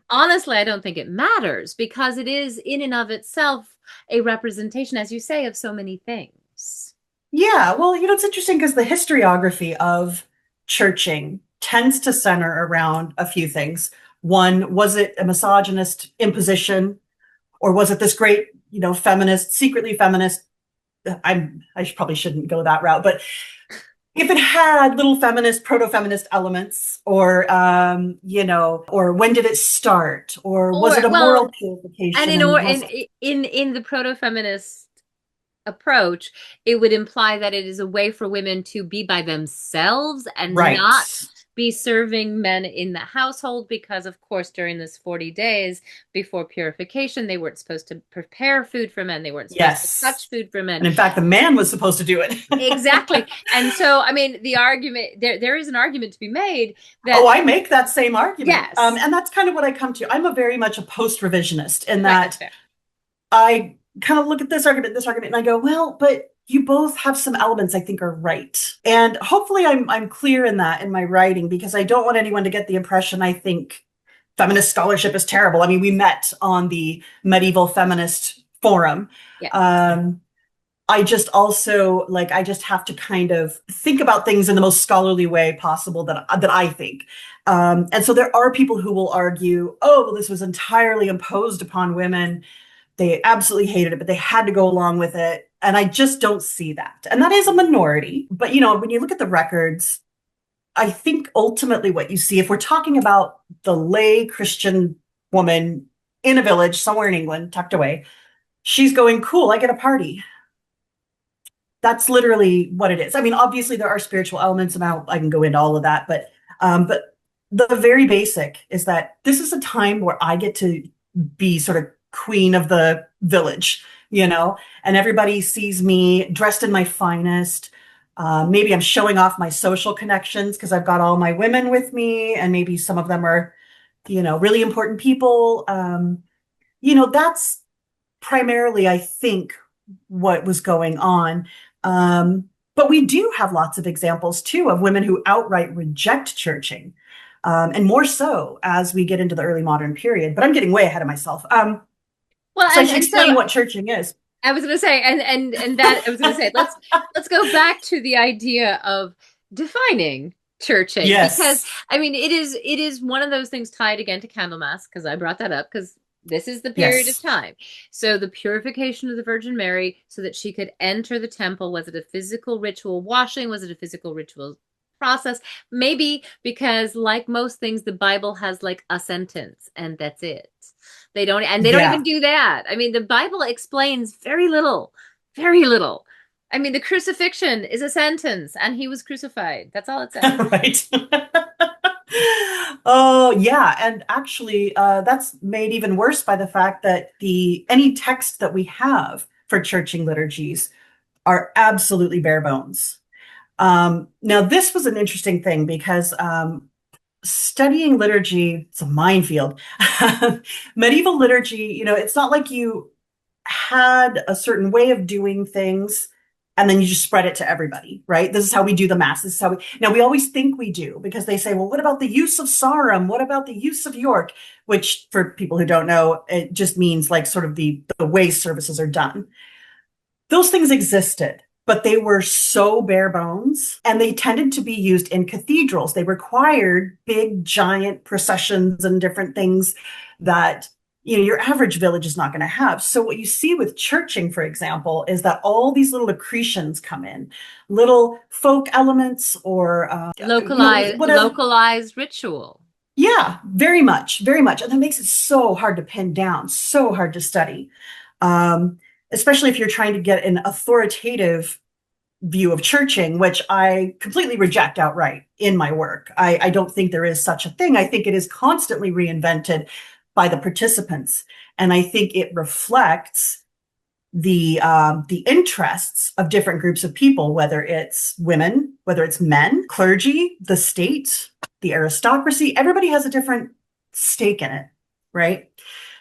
honestly, I don't think it matters because it is in and of itself a representation, as you say, of so many things. Yeah, well, it's interesting because the historiography of churching tends to center around a few things. One, was it a misogynist imposition, or was it this great, feminist, secretly feminist? Probably shouldn't go that route, but if it had little feminist, proto-feminist elements, or when did it start, or was Or it a well, moral and purification, in and or was in the proto-feminist approach, it would imply that it is a way for women to be by themselves and right? not be serving men in the household because, of course, during this 40 days before purification, they weren't supposed to prepare food for men. They weren't supposed to Yes, touch food for men. and in fact, the man was supposed to do it. Exactly. And so, I mean, the argument there is an argument to be made Oh, that I make that same argument. yes, And that's kind of what I come to. I'm a very much a post-revisionist in right, that's that fair. I kind of look at this argument, and I go, well, but you both have some elements I think are right. And hopefully I'm clear in that in my writing because I don't want anyone to get the impression I think feminist scholarship is terrible. I mean, we met on the medieval feminist forum. Yes. Um, I just have to kind of think about things in the most scholarly way possible that I think. And so there are people who will argue, oh, well, this was entirely imposed upon women. They absolutely hated it, but they had to go along with it. And I just don't see that. And that is a minority. But when you look at the records, I think ultimately what you see, if we're talking about the lay Christian woman in a village somewhere in England, tucked away, she's going, cool, I get a party. That's literally what it is. I mean, obviously there are spiritual elements, and I can go into all of that, but the very basic is that this is a time where I get to be sort of queen of the village. and everybody sees me dressed in my finest. Maybe I'm showing off my social connections because I've got all my women with me, and maybe some of them are, really important people. That's primarily, I think, what was going on. But we do have lots of examples too of women who outright reject churching, and more so as we get into the early modern period. But I'm getting way ahead of myself. Well, So I should and so explain what churching is. I was going to say, and that I was going to say, let's go back to the idea of defining churching, because Yes. I mean it is one of those things tied again to Candlemas, because I brought that up because this is the period of Yes. time. So the purification of the Virgin Mary so that she could enter the temple. Was it a physical ritual washing? Was it a physical ritual process? Maybe, because like most things, the Bible has like a sentence and that's it. They don't even Yeah. do that. I mean, the Bible explains very little, very little. I mean, the crucifixion is a sentence and he was crucified. That's all it says. Right. Oh, yeah. And actually, that's made even worse by the fact that the any text that we have for churching liturgies are absolutely bare bones. Now, this was an interesting thing because studying liturgy, it's a minefield. Medieval liturgy, it's not like you had a certain way of doing things and then you just spread it to everybody, right? This is how we do the mass. This is how now we always think we do, because they say, well, what about the use of Sarum? What about the use of York? Which, for people who don't know, it just means like sort of the way services are done. Those things existed, but they were so bare bones, and they tended to be used in cathedrals. They required big, giant processions and different things that your average village is not going to have. So what you see with churching, for example, is that all these little accretions come in, little folk elements, or whatever. Localized ritual. Yeah, very much, very much. And that makes it so hard to pin down, so hard to study. Especially if you're trying to get an authoritative view of churching, which I completely reject outright in my work. I don't think there is such a thing. I think it is constantly reinvented by the participants. And I think it reflects the interests of different groups of people, whether it's women, whether it's men, clergy, the state, the aristocracy. Everybody has a different stake in it, right?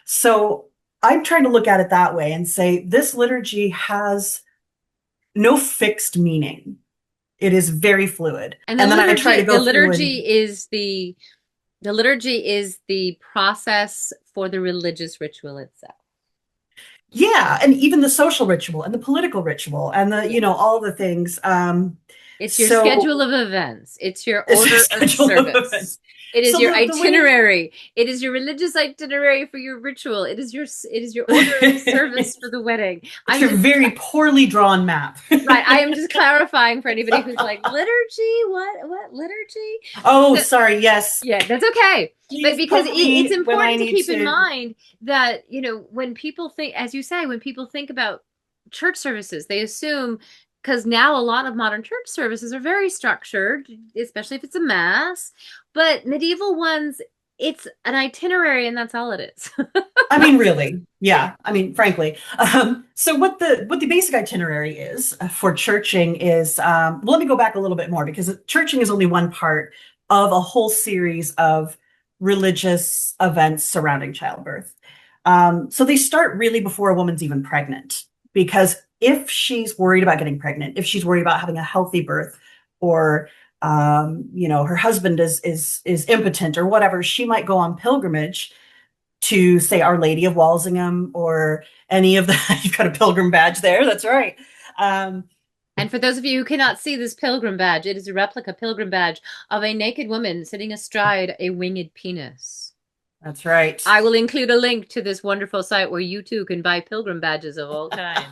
So I'm trying to look at it that way and say this liturgy has no fixed meaning. It is very fluid. And And then I try to the go through and liturgy is the liturgy is the process for the religious ritual itself. yeah, and even the social ritual and the political ritual and all the things. It's your So schedule of events. It's your it's a order of schedule of service. events. It is So your the way itinerary. It is your religious itinerary for your ritual. It is your order of service for the wedding. it's I'm your just very poorly drawn map. right. I am just clarifying for anybody who's like, liturgy. What liturgy? Oh, So, sorry. Yes. yeah, that's okay. But Please because poke it's me when I important to need keep in to. mind that, when people think, as you say, when people think about church services, they assume, because now a lot of modern church services are very structured, especially if it's a mass, but medieval ones, it's an itinerary and that's all it is. I mean, really, yeah. I mean, frankly. So what the basic itinerary is for churching is, well, let me go back a little bit more, because churching is only one part of a whole series of religious events surrounding childbirth. So they start really before a woman's even pregnant, because if she's worried about getting pregnant, if she's worried about having a healthy birth, or her husband is impotent or whatever, she might go on pilgrimage to, say, Our Lady of Walsingham, or any of the. You've got a pilgrim badge there. That's right. Um, And for those of you who cannot see this pilgrim badge, it is a replica pilgrim badge of a naked woman sitting astride a winged penis. that's right. I will include a link to this wonderful site where you too can buy pilgrim badges of all kinds.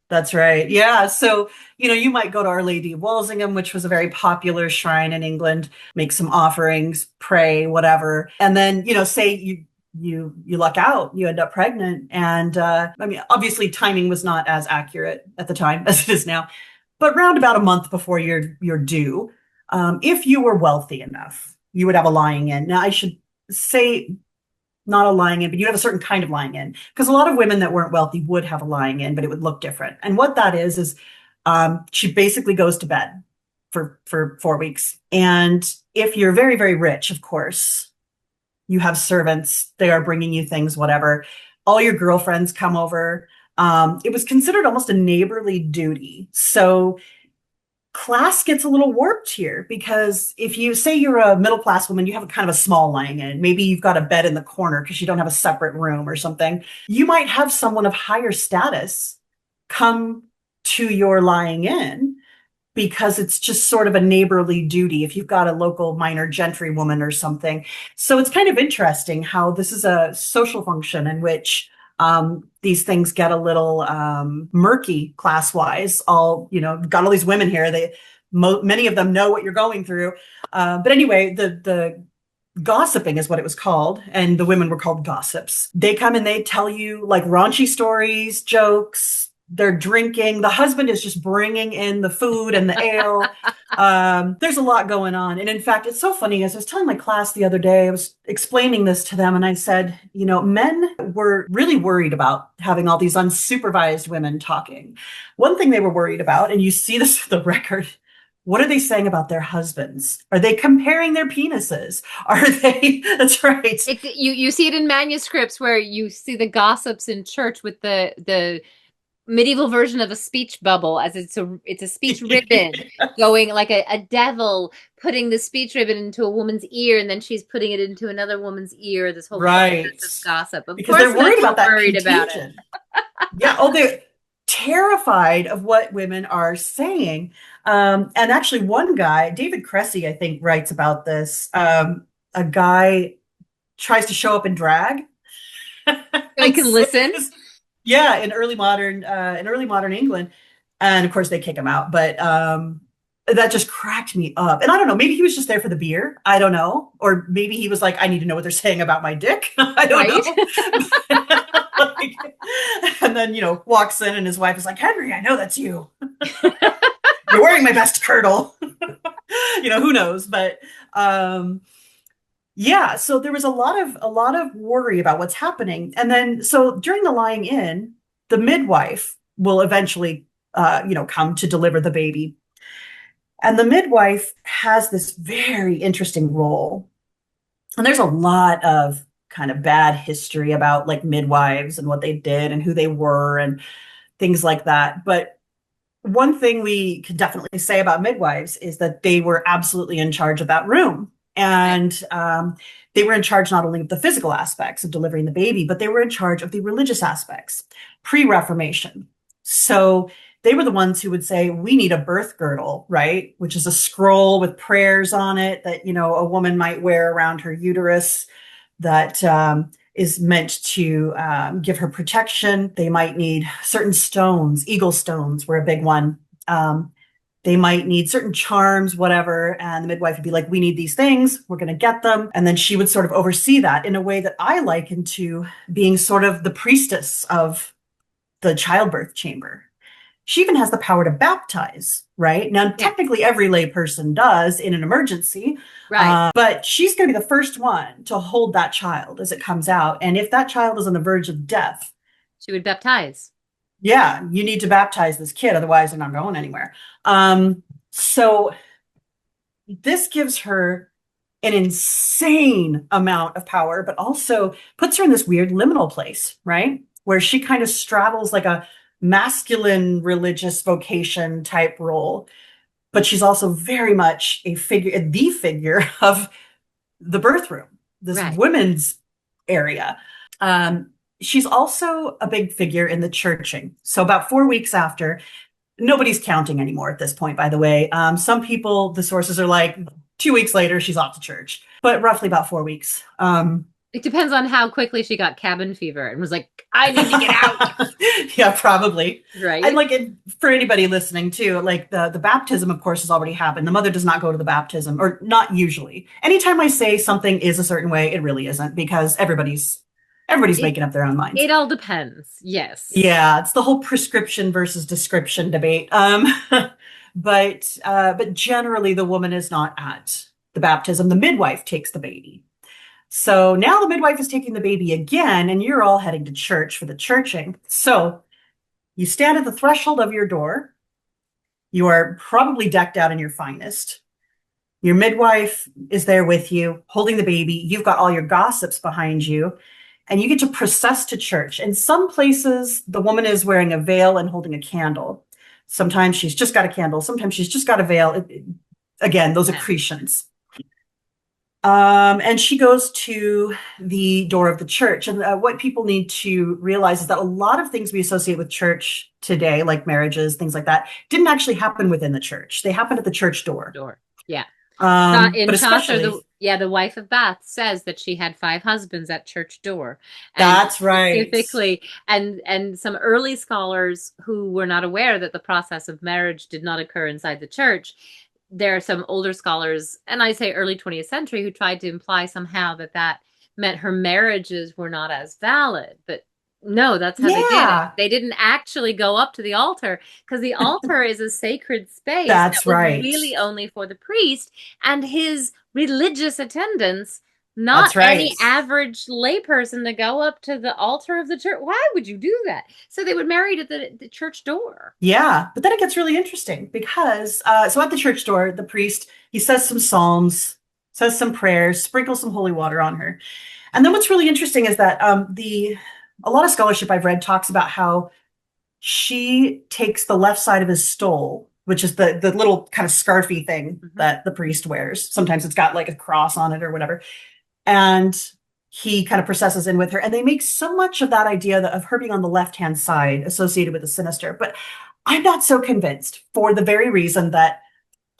That's right. Yeah. So, you might go to Our Lady of Walsingham, which was a very popular shrine in England, make some offerings, pray, whatever. And then, say you luck out, you end up pregnant. And I mean, obviously timing was not as accurate at the time as it is now, but round about a month before you're due, if you were wealthy enough, you would have a lying in. Now, I should say not a lying in, but you have a certain kind of lying in. Because a lot of women that weren't wealthy would have a lying in, but it would look different. And what that is she basically goes to bed for 4 weeks. And if you're very, very rich, of course, you have servants, they are bringing you things, whatever. All your girlfriends come over. It was considered almost a neighborly duty. So class gets a little warped here because if you say you're a middle class woman, you have a kind of a small lying in. Maybe you've got a bed in the corner because you don't have a separate room or something. You might have someone of higher status come to your lying in because it's just sort of a neighborly duty if you've got a local minor gentry woman or something. So it's kind of interesting how this is a social function in which these things get a little murky class-wise. Got all these women here. Many of them know what you're going through. But anyway, the gossiping is what it was called, and the women were called gossips. They come and they tell you like raunchy stories, jokes. They're drinking. The husband is just bringing in the food and the ale. There's a lot going on. And in fact, it's so funny. As I was telling my class the other day, I was explaining this to them and I said, men were really worried about having all these unsupervised women talking. One thing they were worried about, and you see this in the record, what are they saying about their husbands? Are they comparing their penises? Are they? That's right. You see it in manuscripts where you see the gossips in church with the medieval version of a speech bubble, as it's a speech ribbon going like a devil putting the speech ribbon into a woman's ear, and then she's putting it into another woman's ear. This whole right process of gossip. Of because course, they're worried about that. Worried about it. Yeah. Oh, they're terrified of what women are saying. And actually, one guy, David Cressy, I think, writes about this. A guy tries to show up in drag. So he can listen. Yeah, in early modern England, and of course they kick him out. But that just cracked me up. And I don't know, maybe he was just there for the beer. I don't know, or maybe he was like, I need to know what they're saying about my dick. I don't know. And then walks in, and his wife is like, Henry, I know that's you. You're wearing my best kirtle. Who knows? But yeah, so there was a lot of worry about what's happening. And then so during the lying in, the midwife will eventually come to deliver the baby. And the midwife has this very interesting role. And there's a lot of kind of bad history about like midwives and what they did and who they were and things like that. But one thing we can definitely say about midwives is that they were absolutely in charge of that room. And they were in charge not only of the physical aspects of delivering the baby, but they were in charge of the religious aspects, pre-Reformation. So they were the ones who would say, we need a birth girdle, right? Which is a scroll with prayers on it that, a woman might wear around her uterus that is meant to give her protection. They might need certain stones. Eagle stones were a big one. They might need certain charms, whatever. And the midwife would be like, we need these things. We're going to get them. And then she would sort of oversee that in a way that I liken to being sort of the priestess of the childbirth chamber. She even has the power to baptize, right? Now, technically every lay person does in an emergency, right? But she's going to be the first one to hold that child as it comes out. And if that child is on the verge of death, she would baptize. Yeah, you need to baptize this kid, otherwise they're not going anywhere. So this gives her an insane amount of power, but also puts her in this weird liminal place, right? Where she kind of straddles like a masculine religious vocation type role, but she's also very much the figure of the birth room, this women's area. She's also a big figure in the churching. So about 4 weeks after, nobody's counting anymore at this point, by the way. Some people, the sources are like 2 weeks later, she's off to church, but roughly about 4 weeks. It depends on how quickly she got cabin fever and was like, I need to get out. Yeah, probably. Right. And like for anybody listening too, like the baptism, of course, has already happened. The mother does not go to the baptism, or not usually. Anytime I say something is a certain way, it really isn't, because everybody's making up their own minds. It all depends. Yes. Yeah, it's the whole prescription versus description debate. But generally the woman is not at the baptism. The midwife takes the baby. So now the midwife is taking the baby again, and you're all heading to church for the churching. So you stand at the threshold of your door. You are probably decked out in your finest. Your midwife is there with you, holding the baby. You've got all your gossips behind you, and you get to process to church. In some places, the woman is wearing a veil and holding a candle. Sometimes she's just got a candle. Sometimes she's just got a veil. Again, those accretions. And she goes to the door of the church. And what people need to realize is that a lot of things we associate with church today, like marriages, things like that, didn't actually happen within the church. They happened at the church door. Yeah. In But Chaucer, especially, the wife of Bath says that she had 5 husbands at church door. And that's right. specifically, and some early scholars who were not aware that the process of marriage did not occur inside the church. There are some older scholars, and I say early 20th century, who tried to imply somehow that meant her marriages were not as valid. But no, that's how they did it. They didn't actually go up to the altar, because the altar is a sacred space That's that was right. really only for the priest and his religious attendants, not any average layperson to go up to the altar of the church. Why would you do that? So they would marry at the church door. Yeah, but then it gets really interesting because so at the church door, the priest, he says some psalms, says some prayers, sprinkles some holy water on her. And then what's really interesting is that a lot of scholarship I've read talks about how she takes the left side of his stole, which is the little kind of scarfy thing that the priest wears. Sometimes it's got like a cross on it or whatever. And he kind of processes in with her. And they make so much of that idea of her being on the left-hand side associated with the sinister. But I'm not so convinced, for the very reason that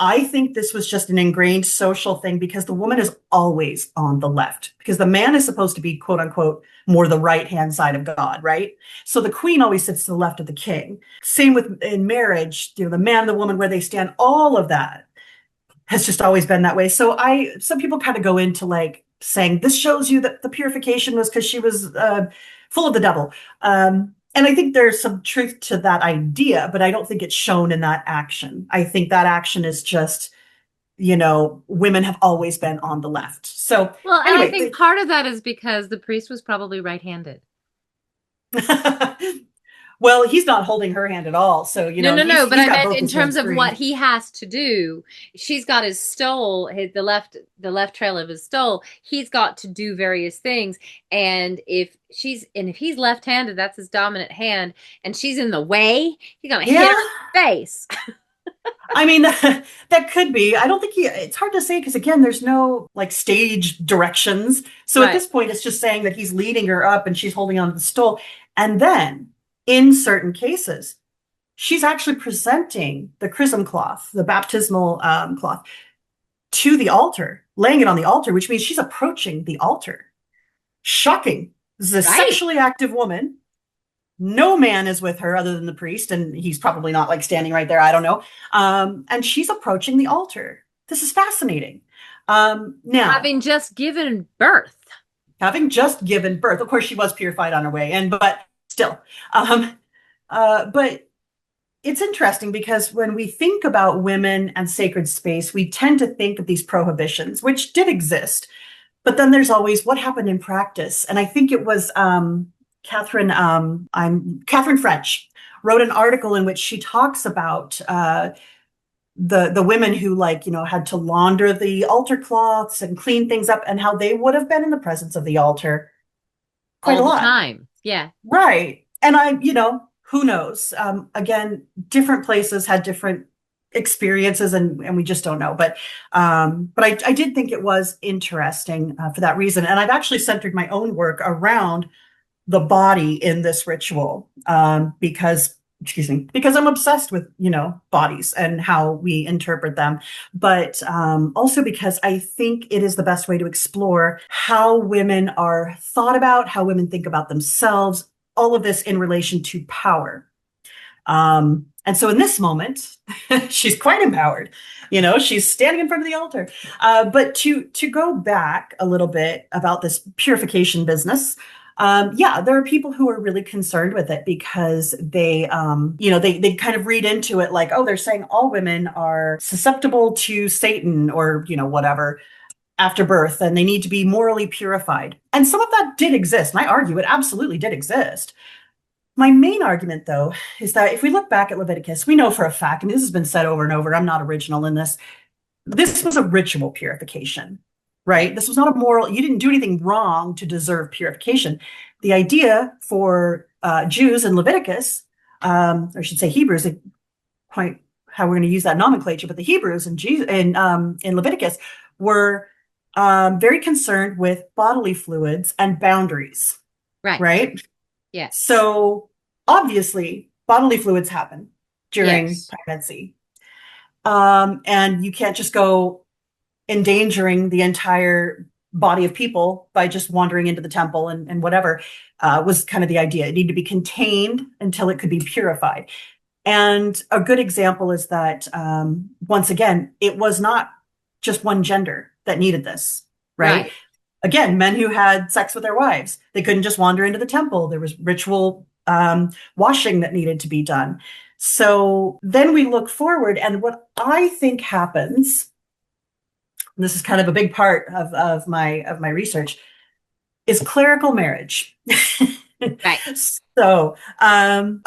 I think this was just an ingrained social thing, because the woman is always on the left, because the man is supposed to be, quote unquote, more the right-hand side of God, right? So the queen always sits to the left of the king. Same with in marriage, the man, the woman, where they stand, all of that has just always been that way. So some people kind of go into like saying this shows you that the purification was because she was full of the devil. And I think there's some truth to that idea, but I don't think it's shown in that action. I think that action is just, women have always been on the left. So, well, and anyway, I think part of that is because the priest was probably right-handed. Well, he's not holding her hand at all. So, no. But I meant in terms of what he has to do. She's got his stole, the left trail of his stole. He's got to do various things. And if he's left-handed, that's his dominant hand, and she's in the way, he's gonna hit her in the face. I mean, that could be. I don't think it's hard to say, because again, there's no like stage directions. So at this point, it's just saying that he's leading her up and she's holding on to the stole. And then in certain cases, she's actually presenting the chrism cloth, the baptismal cloth, to the altar, laying it on the altar, which means she's approaching the altar. Shocking. This is a sexually active woman. No man is with her other than the priest, and he's probably not like standing right there. I don't know. And she's approaching the altar. This is fascinating. Now, having just given birth. Of course, she was purified on her way, but still. But it's interesting, because when we think about women and sacred space, we tend to think of these prohibitions, which did exist. But then there's always what happened in practice. And I think it was Catherine French wrote an article in which she talks about the women who had to launder the altar cloths and clean things up, and how they would have been in the presence of the altar quite all a lot. The time. Yeah. Right. And who knows? Again, different places had different experiences, and we just don't know. But I did think it was interesting for that reason. And I've actually centered my own work around the body in this ritual, because I'm obsessed with, bodies and how we interpret them, but also because I think it is the best way to explore how women are thought about, how women think about themselves, all of this in relation to power. And so in this moment, she's quite empowered. She's standing in front of the altar. But to go back a little bit about this purification business, there are people who are really concerned with it, because they kind of read into it like, oh, they're saying all women are susceptible to Satan, or, whatever. after birth, and they need to be morally purified. And some of that did exist. And I argue it absolutely did exist. My main argument, though, is that if we look back at Leviticus, we know for a fact, and this has been said over and over, I'm not original in this, this was a ritual purification, right? This was not a moral, you didn't do anything wrong to deserve purification. The idea for Jews in Leviticus, or I should say Hebrews, quite how we're going to use that nomenclature, but the Hebrews in Leviticus were very concerned with bodily fluids and boundaries, right? Yes. So obviously, bodily fluids happen during pregnancy. And you can't just go endangering the entire body of people by just wandering into the temple and whatever, was kind of the idea. It needed to be contained until it could be purified. And a good example is that, once again, it was not just one gender that needed this, right? Again, men who had sex with their wives, they couldn't just wander into the temple. There was ritual washing that needed to be done. So then we look forward, and what I think happens, and this is kind of a big part of my research, is clerical marriage. Right. So I'm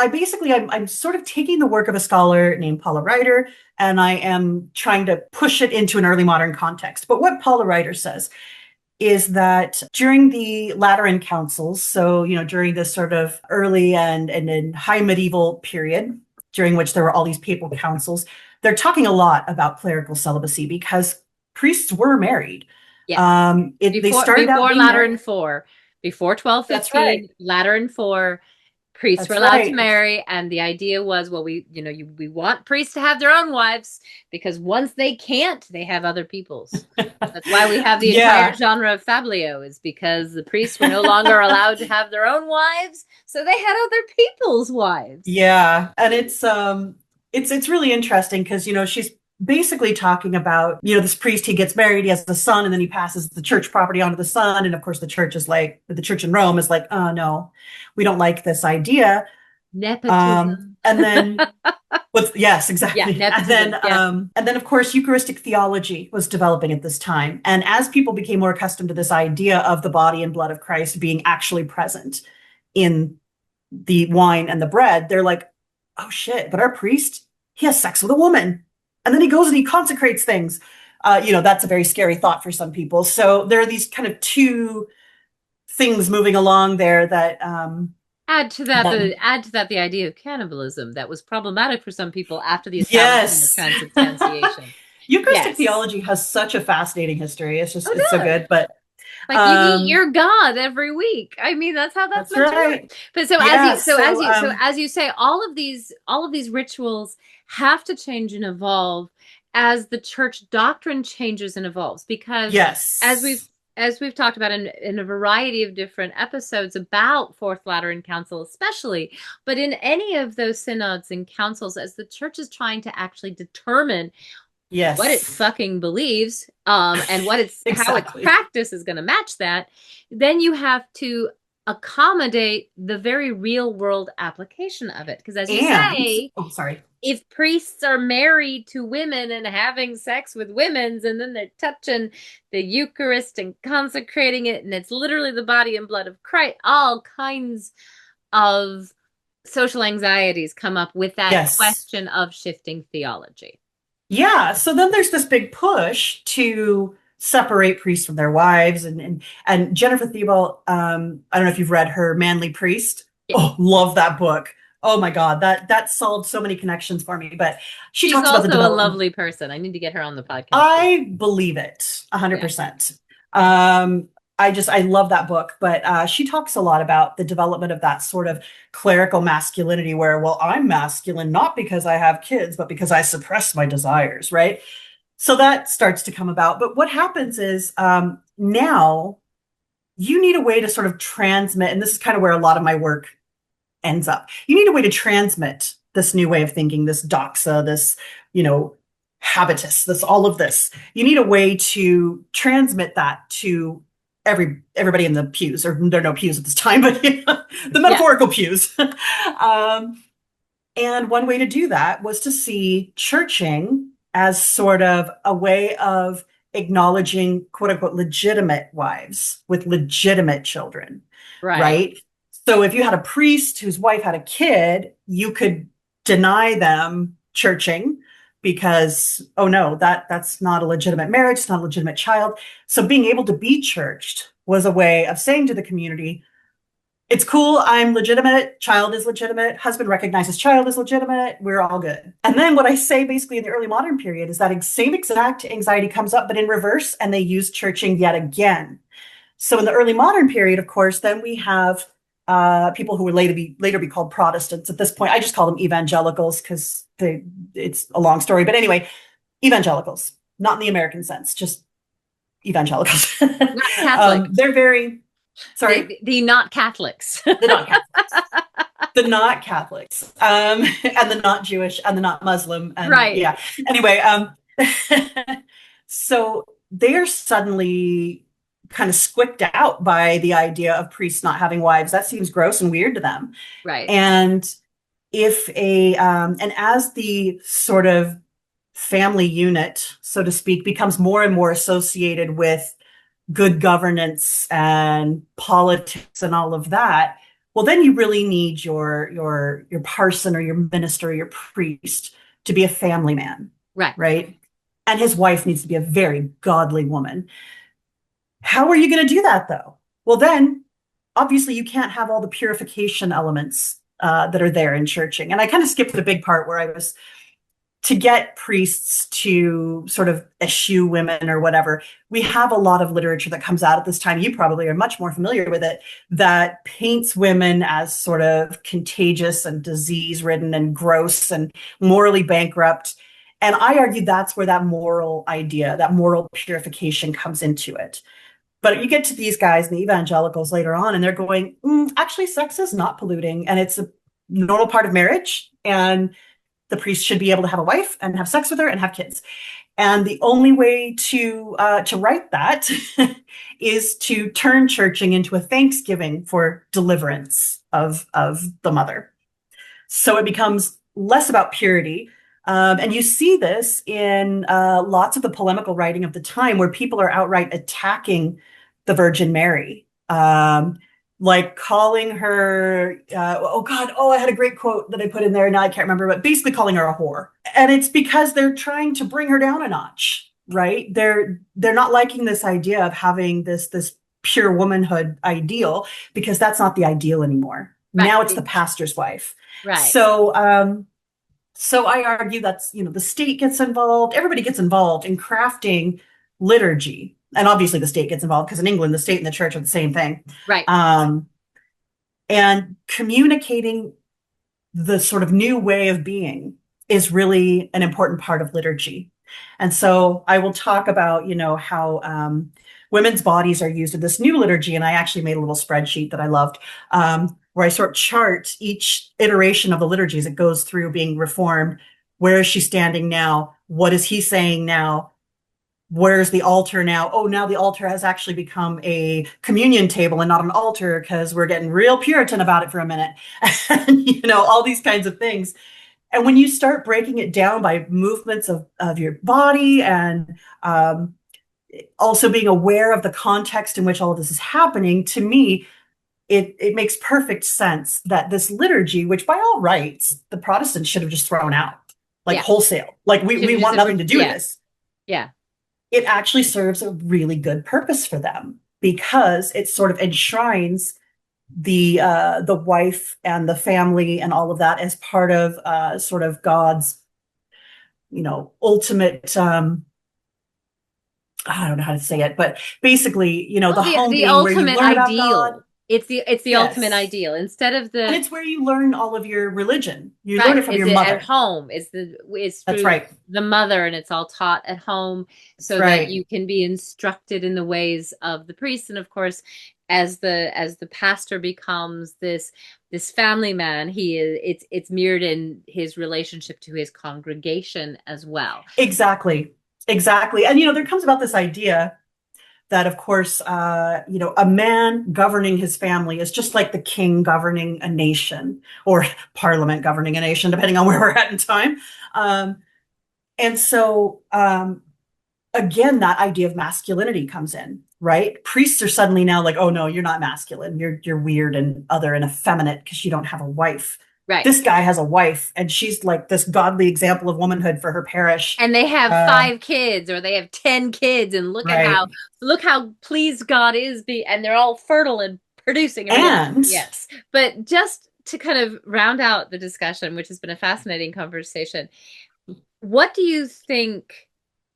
sort of taking the work of a scholar named Paula Ryder, and I am trying to push it into an early modern context. But what Paula Ryder says is that during the Lateran councils, so, during this sort of early and high medieval period, during which there were all these papal councils, they're talking a lot about clerical celibacy because priests were married. Yes. They started before out Lateran IV, before 1215, right. Lateran IV, priests were allowed to marry, and the idea was, well, we want priests to have their own wives, because once they can't, they have other people's. That's why we have the entire genre of fablio, is because the priests were no longer allowed to have their own wives, so they had other people's wives. Yeah, and it's really interesting because she's basically talking about, this priest, he gets married, he has a son, and then he passes the church property onto the son. And of course, the church in Rome is like, oh no, we don't like this idea. Nepotism. And then yes, exactly. Yeah, nepotism, and then of course, Eucharistic theology was developing at this time. And as people became more accustomed to this idea of the body and blood of Christ being actually present in the wine and the bread, they're like, oh shit, but our priest, he has sex with a woman. And then he goes and he consecrates things. That's a very scary thought for some people. So there are these kind of two things moving along there that add to that the idea of cannibalism that was problematic for some people after the establishment of transubstantiation. Eucharistic theology has such a fascinating history. It's just it's so good, but. Like you eat your God every week. I mean, that's how that's meant to work. But as you say, all of these rituals have to change and evolve as the church doctrine changes and evolves. Because as we've talked about in a variety of different episodes about Fourth Lateran Council, especially, but in any of those synods and councils, as the church is trying to actually determine what it fucking believes, and what it's how its practice is going to match that, then you have to accommodate the very real world application of it. Because as you say, if priests are married to women and having sex with women's, and then they're touching the Eucharist and consecrating it, and it's literally the body and blood of Christ, all kinds of social anxieties come up with that question of shifting theology. Yeah. So then there's this big push to separate priests from their wives. And Jennifer Thiebel, I don't know if you've read her Manly Priest. Yeah. Oh, love that book. Oh my God, that solved so many connections for me. But she's talks also about the a lovely person. I need to get her on the podcast. I believe it 100%. I love that book, but she talks a lot about the development of that sort of clerical masculinity where, well, I'm masculine, not because I have kids, but because I suppress my desires, right? So that starts to come about. But what happens is now you need a way to sort of transmit, and this is kind of where a lot of my work ends up. You need a way to transmit this new way of thinking, this doxa, this, habitus, this, all of this. You need a way to transmit that to everybody in the pews, or there are no pews at this time, but the metaphorical pews. And one way to do that was to see churching as sort of a way of acknowledging quote unquote legitimate wives with legitimate children, Right. right? So if you had a priest whose wife had a kid, you could deny them churching because, oh no, that's not a legitimate marriage, it's not a legitimate child. So being able to be churched was a way of saying to the community, it's cool, I'm legitimate, child is legitimate, husband recognizes child is legitimate, we're all good. And then what I say basically in the early modern period is that same exact anxiety comes up, but in reverse, and they use churching yet again. So in the early modern period, of course, then we have people who would later be called Protestants. At this point, I just call them evangelicals because it's a long story. But anyway, evangelicals, not in the American sense, just evangelicals. Not Catholic. They're very, sorry? The not Catholics. The not Catholics. The not Catholics. And the not Jewish and the not Muslim. And, right. Yeah. Anyway, so they're suddenly kind of squicked out by the idea of priests not having wives. That seems gross and weird to them. Right. And and as the sort of family unit, so to speak, becomes more and more associated with good governance and politics and all of that, well, then you really need your parson or your minister or your priest to be a family man. Right. And his wife needs to be a very godly woman. How are you going to do that, though? Well, then, obviously, you can't have all the purification elements that are there in churching. And I kind of skipped the big part where I was to get priests to sort of eschew women or whatever. We have a lot of literature that comes out at this time. You probably are much more familiar with it, that paints women as sort of contagious and disease-ridden and gross and morally bankrupt. And I argue that's where that moral idea, that moral purification comes into it. But you get to these guys, the evangelicals later on, and they're going, actually, sex is not polluting, and it's a normal part of marriage, and the priest should be able to have a wife and have sex with her and have kids. And the only way to right that is to turn churching into a thanksgiving for deliverance of the mother. So it becomes less about purity. And you see this in lots of the polemical writing of the time where people are outright attacking the Virgin Mary, like calling her, I had a great quote that I put in there. Now I can't remember, but basically calling her a whore. And it's because they're trying to bring her down a notch, right? They're not liking this idea of having this pure womanhood ideal, because that's not the ideal anymore. Right. Now it's the pastor's wife. Right. So I argue that's, the state gets involved. Everybody gets involved in crafting liturgy. And obviously the state gets involved because in England, the state and the church are the same thing. Right. And communicating the sort of new way of being is really an important part of liturgy. And so I will talk about, how women's bodies are used in this new liturgy. And I actually made a little spreadsheet that I loved, where I sort of chart each iteration of the liturgy as it goes through being reformed. Where is she standing now? What is he saying now? Where's the altar now? Oh, now the altar has actually become a communion table and not an altar because we're getting real Puritan about it for a minute. And, all these kinds of things. And when you start breaking it down by movements of your body and also being aware of the context in which all of this is happening, to me, it makes perfect sense that this liturgy, which by all rights, the Protestants should have just thrown out, wholesale. Like we want nothing to do with this. Yeah. It actually serves a really good purpose for them because it sort of enshrines the wife and the family and all of that as part of sort of God's, ultimate. I don't know how to say it, but basically, the home being where you learn about God. It's the ultimate ideal instead of and it's where you learn all of your religion. You learn it from your mother at home. It's that's right. The mother, and it's all taught at home so that you can be instructed in the ways of the priest. And of course, as the pastor becomes this family man, it's mirrored in his relationship to his congregation as well. Exactly. And there comes about this idea that, of course, a man governing his family is just like the king governing a nation, or parliament governing a nation, depending on where we're at in time. And so a again, that idea of masculinity comes in, right? Priests are suddenly now like, oh no, you're not masculine. You're weird and other and effeminate because you don't have a wife. Right. This guy has a wife, and she's like this godly example of womanhood for her parish. And they have 5 kids, or they have 10 kids, and Right. look how pleased God is, and they're all fertile and producing. And Yes. But just to kind of round out the discussion, which has been a fascinating conversation, what do you think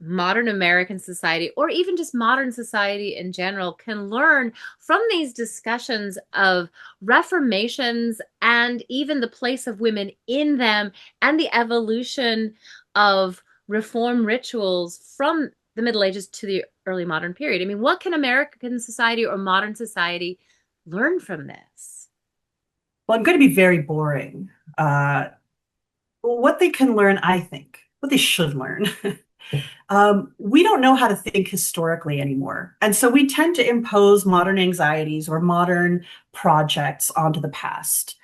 modern American society, or even just modern society in general, can learn from these discussions of reformations and even the place of women in them and the evolution of reform rituals from the Middle Ages to the early modern period? I mean, what can American society or modern society learn from this? well, I'm going to be very boring. What they can learn, I think, what they should learn. We don't know how to think historically anymore. And so we tend to impose modern anxieties or modern projects onto the past.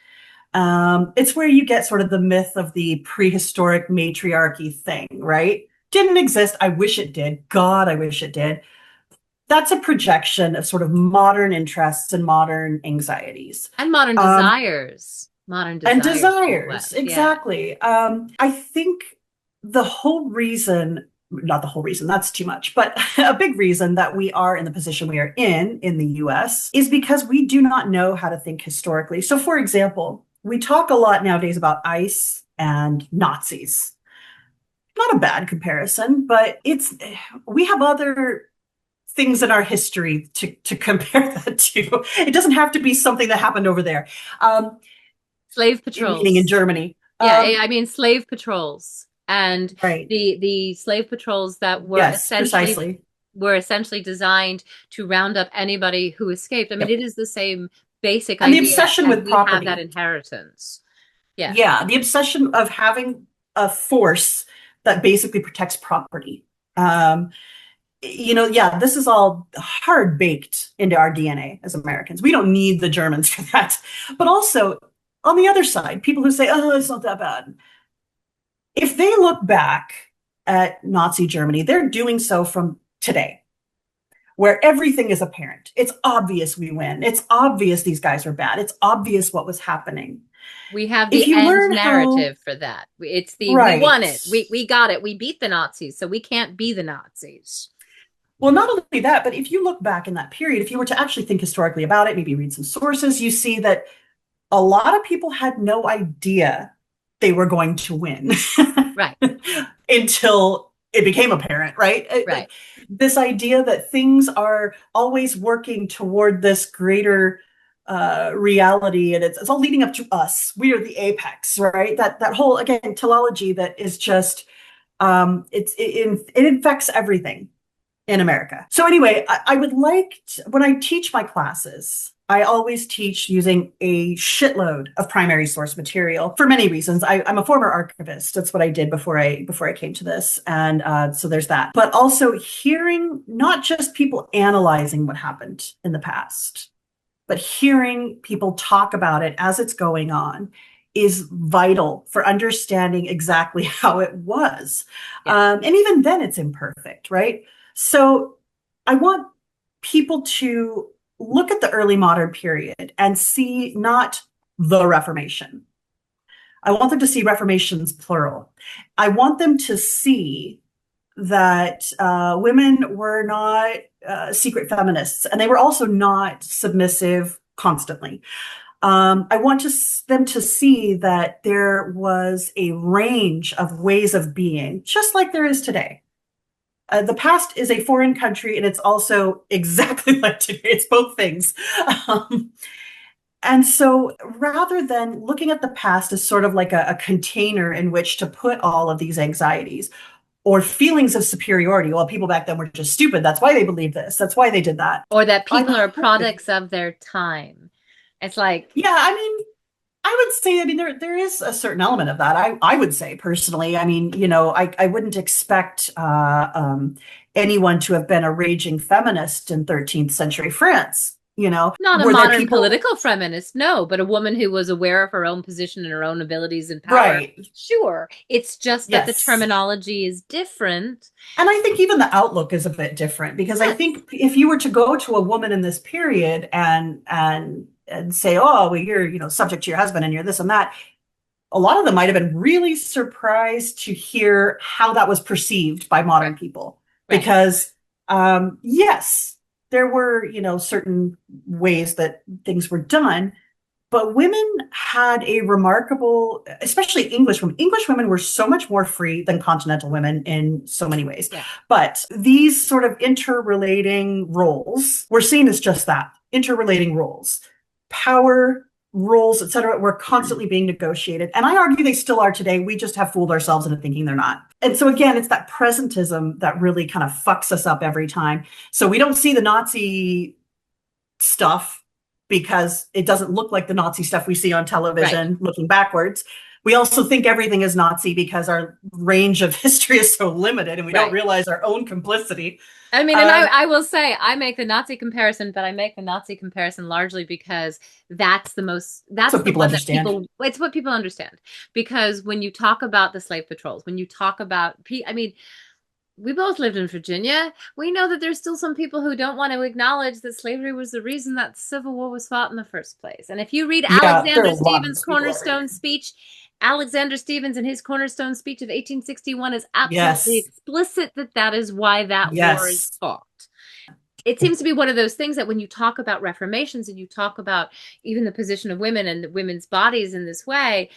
It's where you get sort of the myth of the prehistoric matriarchy thing, right? Didn't exist. I wish it did. God, I wish it did. That's a projection of sort of modern interests and modern anxieties. And modern desires. Modern desires. And desires, Yeah. exactly. I think the whole reason, not the whole reason, that's too much, but a big reason that we are in the position we are in the US, is because we do not know how to think historically. So, for example, we talk a lot nowadays about ICE and Nazis. Not a bad comparison, but we have other things in our history to compare that to. It doesn't have to be something that happened over there. Slave patrols. Meaning in Germany. Yeah, I mean slave patrols. And right. the slave patrols that were essentially designed to round up anybody who escaped. I mean, It is the same basic and idea. The obsession with property. We have that inheritance. Yeah. Yeah, the obsession of having a force that basically protects property. This is all hard baked into our DNA as Americans. We don't need the Germans for that. But also, on the other side, people who say, oh, it's not that bad. If they look back at Nazi Germany, they're doing so from today, where everything is apparent. It's obvious we win. It's obvious these guys are bad. It's obvious what was happening. We have the end narrative for that. It's we won it. We got it. We beat the Nazis, so we can't be the Nazis. Well, not only that, but if you look back in that period, if you were to actually think historically about it, maybe read some sources, you see that a lot of people had no idea they were going to win. Right. Until it became apparent, right? Right. This idea that things are always working toward this greater reality, and it's all leading up to us. We are the apex, right? That whole, again, teleology that is just, it infects everything in America. So anyway, I would like when I teach my classes, I always teach using a shitload of primary source material for many reasons. I'm a former archivist. That's what I did before I came to this. And so there's that. But also hearing not just people analyzing what happened in the past, but hearing people talk about it as it's going on is vital for understanding exactly how it was. Yeah. And even then it's imperfect, right? So I want people to look at the early modern period and see not the Reformation. I want them to see Reformations plural. I want them to see that women were not secret feminists, and they were also not submissive constantly. I want them to see that there was a range of ways of being, just like there is today. The past is a foreign country, and it's also exactly like today. It's both things. And so rather than looking at the past as sort of like a container in which to put all of these anxieties or feelings of superiority, well, people back then were just stupid. That's why they believed this. That's why they did that. Or that people are products of their time. It's like... Yeah, I mean... I would say, there is a certain element of that. I would say personally, I wouldn't expect anyone to have been a raging feminist in 13th century France. Not a Were there modern people? political feminist, no, but a woman who was aware of her own position and her own abilities and power. Right. Sure. It's just that the Yes. terminology is different. And I think even the outlook is a bit different because I Yes. think if you were to go to a woman in this period and say, oh, well, you're, subject to your husband and you're this and that, a lot of them might have been really surprised to hear how that was perceived by modern Right. people. Right. Because, yes, there were, certain ways that things were done, but women had a remarkable, especially English women. English women were so much more free than continental women in so many ways. Yeah. But these sort of interrelating roles were seen as just that, interrelating roles. Power, roles, et cetera, were constantly being negotiated. And I argue they still are today. We just have fooled ourselves into thinking they're not. And so again, it's that presentism that really kind of fucks us up every time. So we don't see the Nazi stuff because it doesn't look like the Nazi stuff we see on television looking backwards. We also think everything is Nazi because our range of history is so limited and we don't realize our own complicity. I mean, and I will say I make the Nazi comparison, but I make the Nazi comparison largely because that's what people understand. It's what people understand. Because when you talk about the slave patrols, when you talk about, I mean, we both lived in Virginia. We know that there's still some people who don't want to acknowledge that slavery was the reason that the Civil War was fought in the first place. And if you read Alexander Stephens' cornerstone speech, Alexander Stephens in his cornerstone speech of 1861 is absolutely explicit that is why that war is fought. It seems to be one of those things that when you talk about reformations and you talk about even the position of women and women's bodies in this way,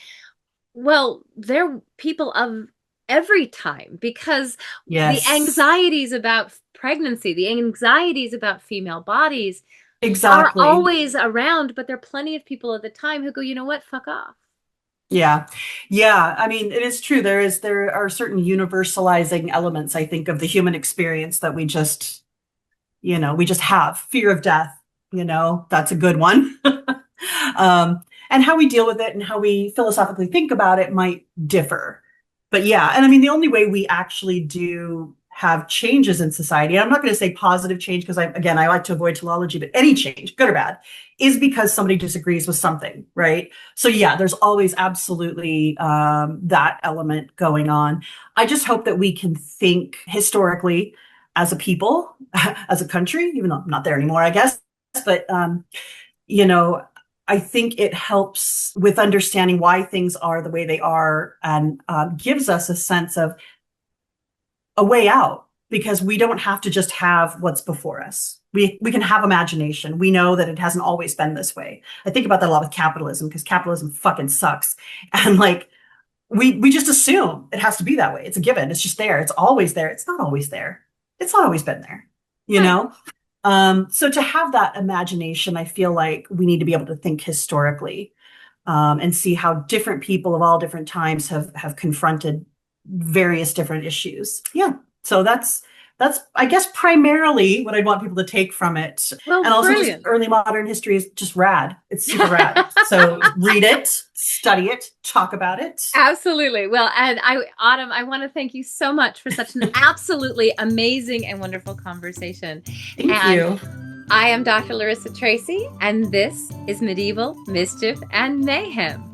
well, they're people of every time because the anxieties about pregnancy, the anxieties about female bodies are always around, but there are plenty of people at the time who go, you know what, fuck off. Yeah. Yeah. I mean, it is true. There are certain universalizing elements, I think, of the human experience that we just have. Fear of death, that's a good one. And how we deal with it and how we philosophically think about it might differ. But yeah, and I mean, the only way we actually do have changes in society, and I'm not going to say positive change because I like to avoid teleology, but any change, good or bad, is because somebody disagrees with something, right? So yeah, there's always absolutely that element going on. I just hope that we can think historically as a people, as a country, even though I'm not there anymore, I guess. But, I think it helps with understanding why things are the way they are and gives us a sense of a way out because we don't have to just have what's before us. We can have imagination. We know that it hasn't always been this way. I think about that a lot with capitalism because capitalism fucking sucks. And we just assume it has to be that way. It's a given. It's just there. It's always there. It's not always there. It's not always been there, know? So to have that imagination, I feel like we need to be able to think historically and see how different people of all different times have confronted various different issues. Yeah. So that's I guess primarily what I'd want people to take from it. Well, and also just early modern history is just rad. It's super rad. So read it, study it, talk about it. Absolutely. Well, and Autumn, I want to thank you so much for such an absolutely amazing and wonderful conversation. Thank you. I am Dr. Larissa Tracy, and this is Medieval Mischief and Mayhem.